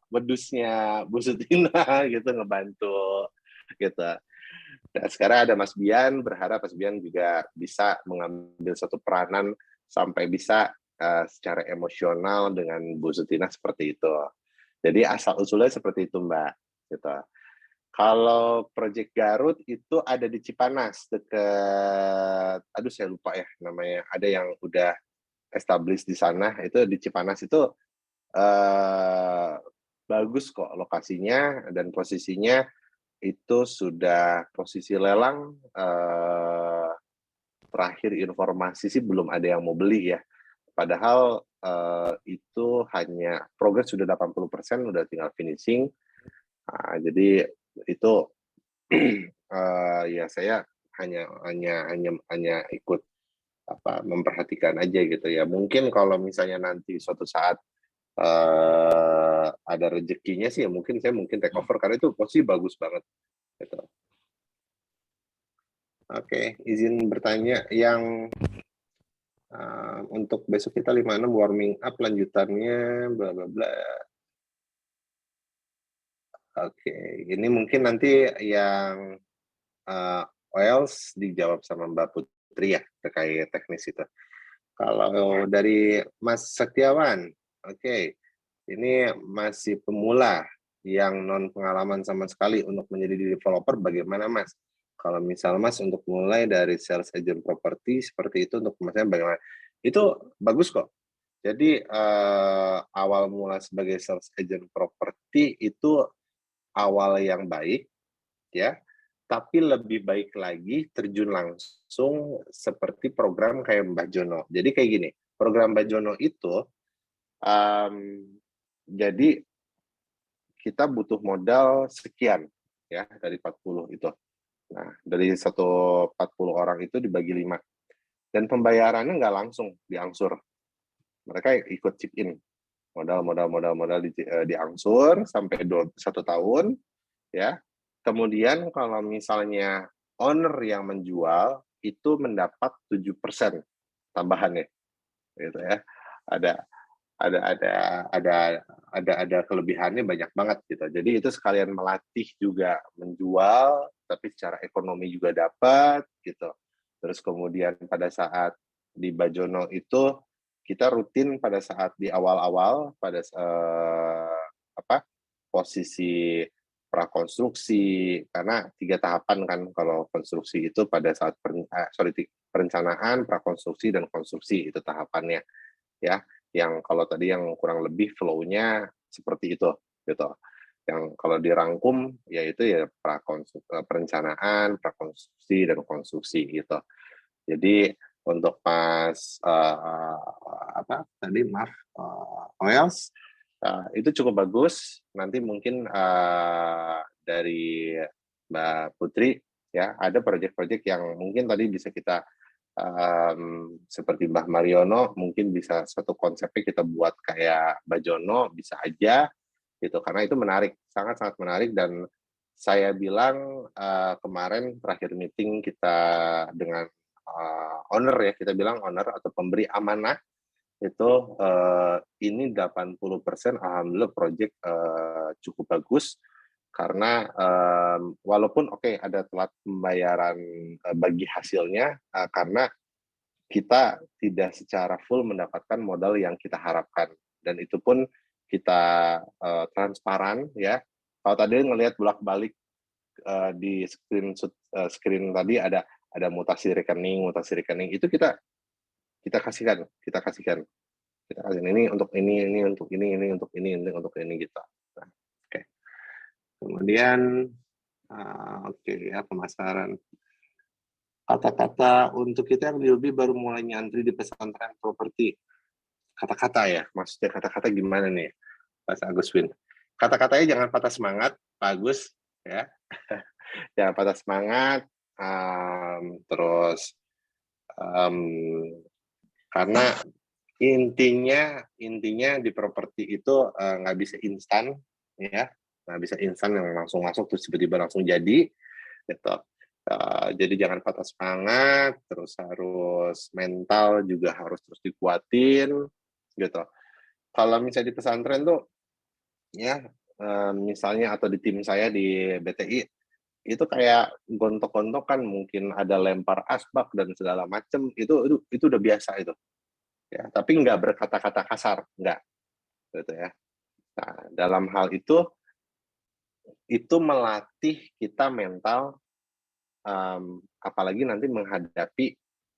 wedusnya Bu Sutina gitu, ngebantu gitu. Nah, sekarang ada Mas Bian, berharap Mas Bian juga bisa mengambil satu peranan sampai bisa secara emosional dengan Bu Sutina seperti itu. Jadi asal usulnya seperti itu Mbak. Gitu. Kalau Project Garut itu ada di Cipanas dekat, aduh saya lupa ya namanya. Ada yang udah established di sana. Itu di Cipanas itu bagus kok lokasinya dan posisinya. Itu sudah posisi lelang, terakhir informasi sih belum ada yang mau beli ya. Padahal itu hanya progres sudah 80%, udah tinggal finishing. Jadi itu ya saya hanya ikut memperhatikan aja gitu ya. Mungkin kalau misalnya nanti suatu saat ada rezekinya sih ya mungkin saya take over karena itu posisi bagus banget gitu. Oke, izin bertanya yang untuk besok kita 56 warming up lanjutannya bla bla bla. Oke, ini mungkin nanti yang Oils dijawab sama Mbak Putri ya terkait teknis itu. Kalau dari Mas Setiawan, oke, ini masih pemula yang non pengalaman sama sekali untuk menjadi developer, bagaimana Mas? Kalau misal Mas untuk mulai dari sales agent properti seperti itu untuk Masnya bagaimana? Itu bagus kok. Jadi awal mula sebagai sales agent properti itu awal yang baik, ya. Tapi lebih baik lagi terjun langsung seperti program kayak Mbah Jono. Jadi kayak gini, program Mbah Jono itu jadi kita butuh modal sekian ya dari 40 itu. Nah, dari 140 orang itu dibagi 5. Dan pembayarannya nggak langsung diangsur. Mereka ikut chip in. Modal diangsur sampai 1 tahun ya. Kemudian kalau misalnya owner yang menjual itu mendapat 7% tambahannya gitu ya. Ada kelebihannya banyak banget gitu. Jadi itu sekalian melatih juga menjual tapi secara ekonomi juga dapat gitu. Terus kemudian pada saat di Bajono itu kita rutin pada saat di awal-awal pada posisi prakonstruksi, karena 3 tahapan kan kalau konstruksi itu pada saat perencanaan, prakonstruksi, dan konstruksi itu tahapannya ya. Yang kalau tadi yang kurang lebih flow-nya seperti itu gitu. Yang kalau dirangkum yaitu ya perencanaan, prakonstruksi, dan konstruksi gitu. Jadi untuk pas OELS itu cukup bagus. Nanti mungkin dari Mbak Putri ya ada proyek-proyek yang mungkin tadi bisa kita seperti Mbah Mariono, mungkin bisa satu konsepnya kita buat kayak Mbak Jono, bisa aja gitu, karena itu menarik, sangat-sangat menarik. Dan saya bilang kemarin terakhir meeting kita dengan owner ya, kita bilang owner atau pemberi amanah itu ini 80% alhamdulillah proyek cukup bagus, karena walaupun ada telat pembayaran bagi hasilnya, karena kita tidak secara full mendapatkan modal yang kita harapkan, dan itu pun kita transparan ya. Kalau tadi ngelihat bolak-balik di screen tadi ada mutasi rekening itu kita kasihkan ini untuk ini untuk ini untuk ini gitu. Nah, oke. Kemudian ya, pemasaran kata-kata untuk kita yang lebih baru mulai nyantri di pesantren properti. Kata-kata ya, maksudnya kata-kata gimana nih, Mas Aguswin? Kata-katanya jangan patah semangat, Pak Agus ya. Jangan patah semangat, terus karena intinya di properti itu nggak bisa instan ya, nggak bisa instan yang langsung masuk terus tiba-tiba langsung jadi gitu. Jadi jangan patah semangat, terus harus mental juga harus terus dikuatin gitu. Kalau misalnya di pesantren tuh ya misalnya atau di tim saya di BTI itu kayak gontok-gontokan, mungkin ada lempar asbak dan segala macem, itu udah biasa itu ya, tapi nggak berkata-kata kasar, nggak gitu ya. Nah, dalam hal itu melatih kita mental, apalagi nanti menghadapi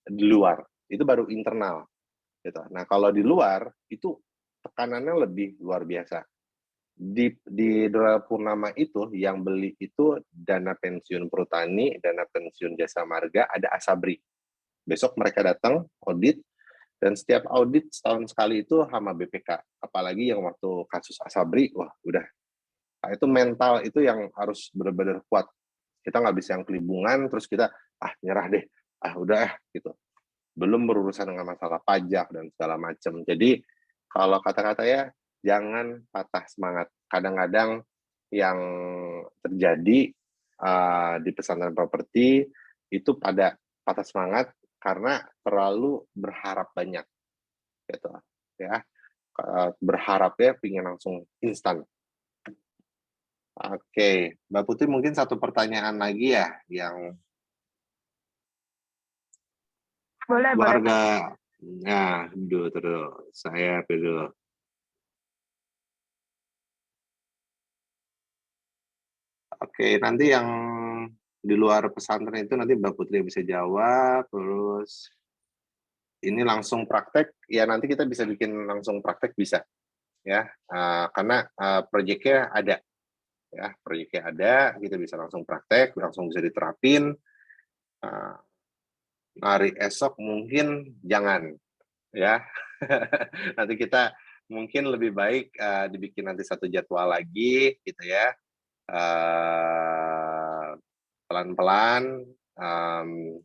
di luar, itu baru internal gitu. Nah, kalau di luar itu tekanannya lebih luar biasa. Di Doral Purnama itu yang beli itu dana pensiun Perhutani, dana pensiun Jasa Marga, ada Asabri. Besok mereka datang audit, dan setiap audit setahun sekali itu sama BPK. Apalagi yang waktu kasus Asabri, wah udah. Nah, itu mental itu yang harus benar-benar kuat. Kita nggak bisa yang kelibungan, terus kita nyerah deh, udah gitu. Belum berurusan dengan masalah pajak dan segala macam. Jadi kalau kata-kata ya, jangan patah semangat. Kadang-kadang yang terjadi di pesantren properti itu pada patah semangat karena terlalu berharap banyak, gitu ya. Berharapnya ingin langsung instan. Oke, Mbak Putri mungkin satu pertanyaan lagi ya, yang Boleh. warga. Nah, dulu saya dulu. Oke, nanti yang di luar pesantren itu nanti Mbak Putri bisa jawab, terus ini langsung praktek, ya nanti kita bisa bikin langsung praktek bisa, ya, karena proyeknya ada, ya, kita bisa langsung praktek, langsung bisa diterapin. Hari esok mungkin jangan, ya, nanti kita mungkin lebih baik dibikin nanti satu jadwal lagi, gitu ya. Pelan-pelan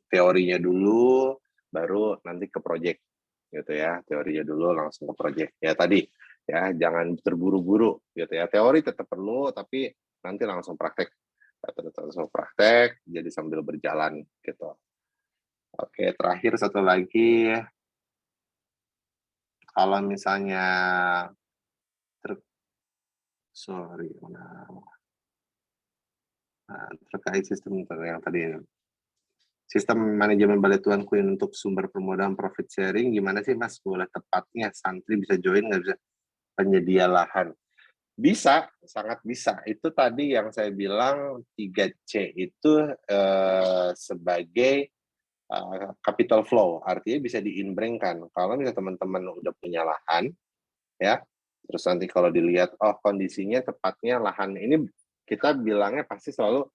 teorinya dulu, baru nanti ke proyek gitu ya. Teorinya dulu langsung ke proyek ya, tadi ya, jangan terburu-buru gitu ya. Teori tetap perlu, tapi nanti langsung praktek jadi sambil berjalan gitu. Oke, terakhir satu lagi, kalau misalnya terkait sistem yang tadi, sistem manajemen Balai Tuan Kuin untuk sumber permodalan profit sharing, gimana sih Mas? Boleh tepatnya santri bisa join, nggak bisa penyedia lahan? Bisa, sangat bisa. Itu tadi yang saya bilang 3C itu sebagai capital flow, artinya bisa diinbringkan. Kalau misalnya teman-teman udah punya lahan, ya, terus nanti kalau dilihat, oh kondisinya tepatnya lahan ini, kita bilangnya pasti selalu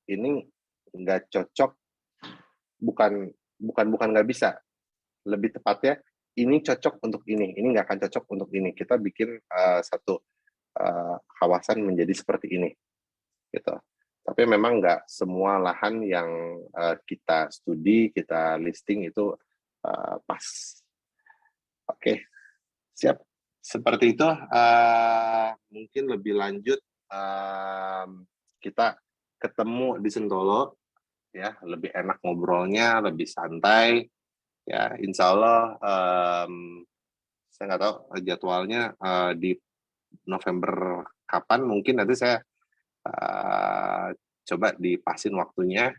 ini nggak cocok, bukan nggak bisa, lebih tepatnya ini cocok untuk ini nggak akan cocok untuk ini. Kita bikin satu kawasan menjadi seperti ini, gitu. Tapi memang nggak semua lahan yang kita studi, kita listing itu pas. Oke, siap. Seperti itu. Mungkin lebih lanjut kita ketemu di Sentolo, ya, lebih enak ngobrolnya, lebih santai, ya. Insya Allah saya nggak tahu jadwalnya di November kapan, mungkin nanti saya coba dipasin waktunya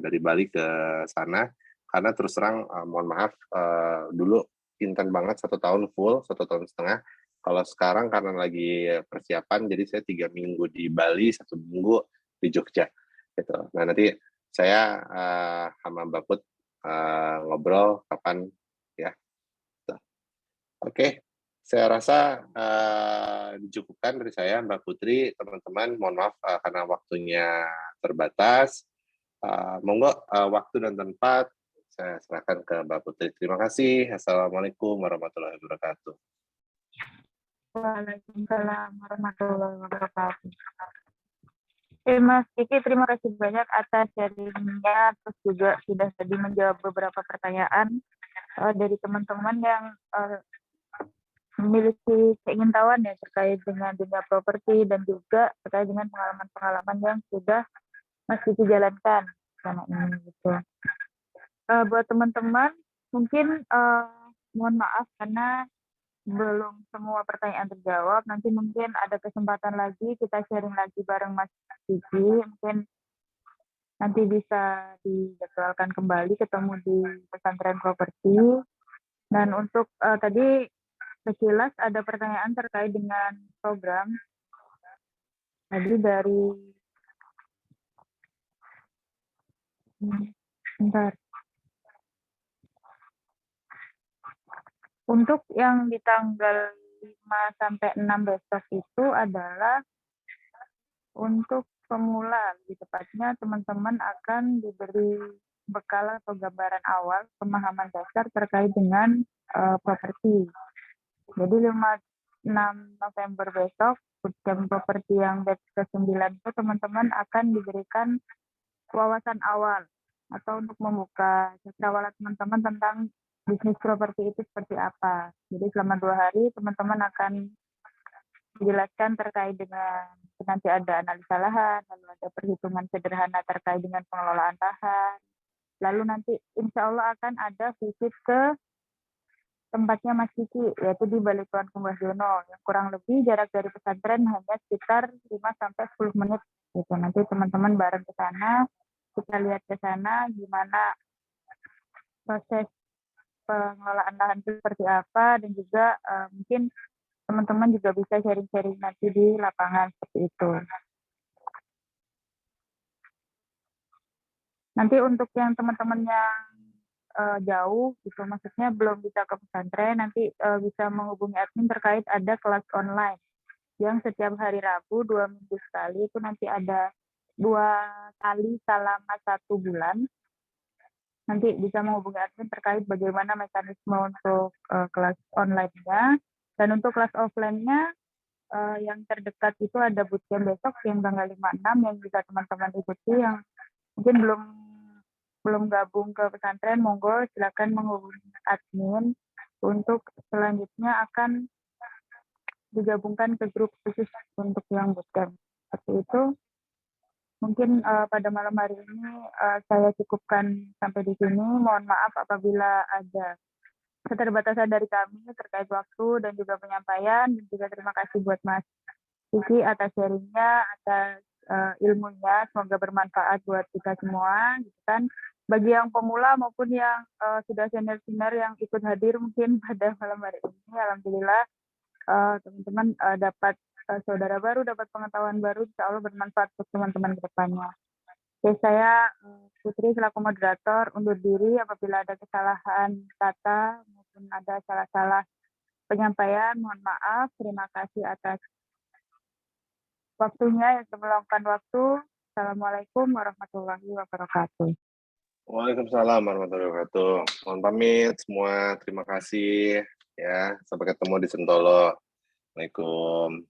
dari Bali ke sana, karena terus terang mohon maaf, dulu intens banget 1 tahun full, 1,5 tahun. Kalau sekarang karena lagi persiapan, jadi saya 3 minggu di Bali, 1 minggu di Jogja, gitu. Nah, nanti saya sama Mbak Put ngobrol kapan, ya. Oke, saya rasa dicukupkan dari saya, Mbak Putri. Teman-teman, mohon maaf karena waktunya terbatas. Monggo waktu dan tempat saya serahkan ke Mbak Putri. Terima kasih. Assalamualaikum warahmatullahi wabarakatuh. Waalaikumsalam warahmatullahi wabarakatuh. Mas Kiki, terima kasih banyak atas sharingnya, terus juga sudah tadi menjawab beberapa pertanyaan dari teman-teman yang memiliki keingintahuan ya terkait dengan dunia properti dan juga terkait dengan pengalaman-pengalaman yang sudah Mas Kiki jalankan selama ini gitu. Buat teman-teman mungkin mohon maaf karena belum semua pertanyaan terjawab. Nanti mungkin ada kesempatan lagi kita sharing lagi bareng Mas Kiki. Mungkin nanti bisa dijadwalkan kembali ketemu di pesantren properti. Dan untuk tadi sekilas ada pertanyaan terkait dengan program. Tadi dari bentar. Untuk yang di tanggal 5 sampai 6 besok itu adalah untuk pemula, lebih tepatnya teman-teman akan diberi bekal atau gambaran awal pemahaman dasar terkait dengan properti. Jadi 5-6 November besok, bootcamp properti yang batch ke-9 itu teman-teman akan diberikan wawasan awal atau untuk membuka cakrawala teman-teman tentang bisnis properti itu seperti apa. Jadi selama 2 hari teman-teman akan dijelaskan terkait dengan nanti ada analisa lahan, lalu ada perhitungan sederhana terkait dengan pengelolaan lahan. Lalu nanti insya Allah akan ada visit ke tempatnya Mas Kiki, yaitu di Baletuan Kumbasdono, yang kurang lebih jarak dari pesantren hanya sekitar 5-10 menit. Gitu. Nanti teman-teman bareng ke sana, kita lihat ke sana gimana proses pengelolaan lahan itu seperti apa, dan juga mungkin teman-teman juga bisa sharing-sharing nanti di lapangan seperti itu. Nanti untuk yang teman-teman yang jauh, gitu, maksudnya belum bisa ke pesantren, nanti bisa menghubungi admin terkait ada kelas online yang setiap hari Rabu 2 minggu sekali, itu nanti ada 2 kali selama 1 bulan. Nanti bisa menghubungi admin terkait bagaimana mekanisme untuk kelas online-nya. Dan untuk kelas offline-nya yang terdekat itu ada bootcamp besok yang tanggal 5-6 yang bisa teman-teman ikuti. Yang mungkin belum gabung ke pesantren, monggo silakan menghubungi admin untuk selanjutnya akan digabungkan ke grup khusus untuk yang bootcamp. Seperti itu. Mungkin pada malam hari ini saya cukupkan sampai di sini. Mohon maaf apabila ada keterbatasan dari kami terkait waktu dan juga penyampaian. Dan juga terima kasih buat Mas Kiki atas sharingnya, atas ilmunya. Semoga bermanfaat buat kita semua. Gitu kan. Bagi yang pemula maupun yang sudah senior-senior yang ikut hadir mungkin pada malam hari ini, alhamdulillah teman-teman dapat saudara baru, dapat pengetahuan baru, insya Allah bermanfaat untuk teman-teman ke depannya. Oke, saya Putri selaku moderator undur diri apabila ada kesalahan kata maupun ada salah-salah penyampaian. Mohon maaf. Terima kasih atas waktunya yang meluangkan waktu. Assalamualaikum warahmatullahi wabarakatuh. Waalaikumsalam warahmatullahi wabarakatuh. Mohon pamit semua. Terima kasih. Ya, sampai ketemu di Sentolo. Assalamualaikum.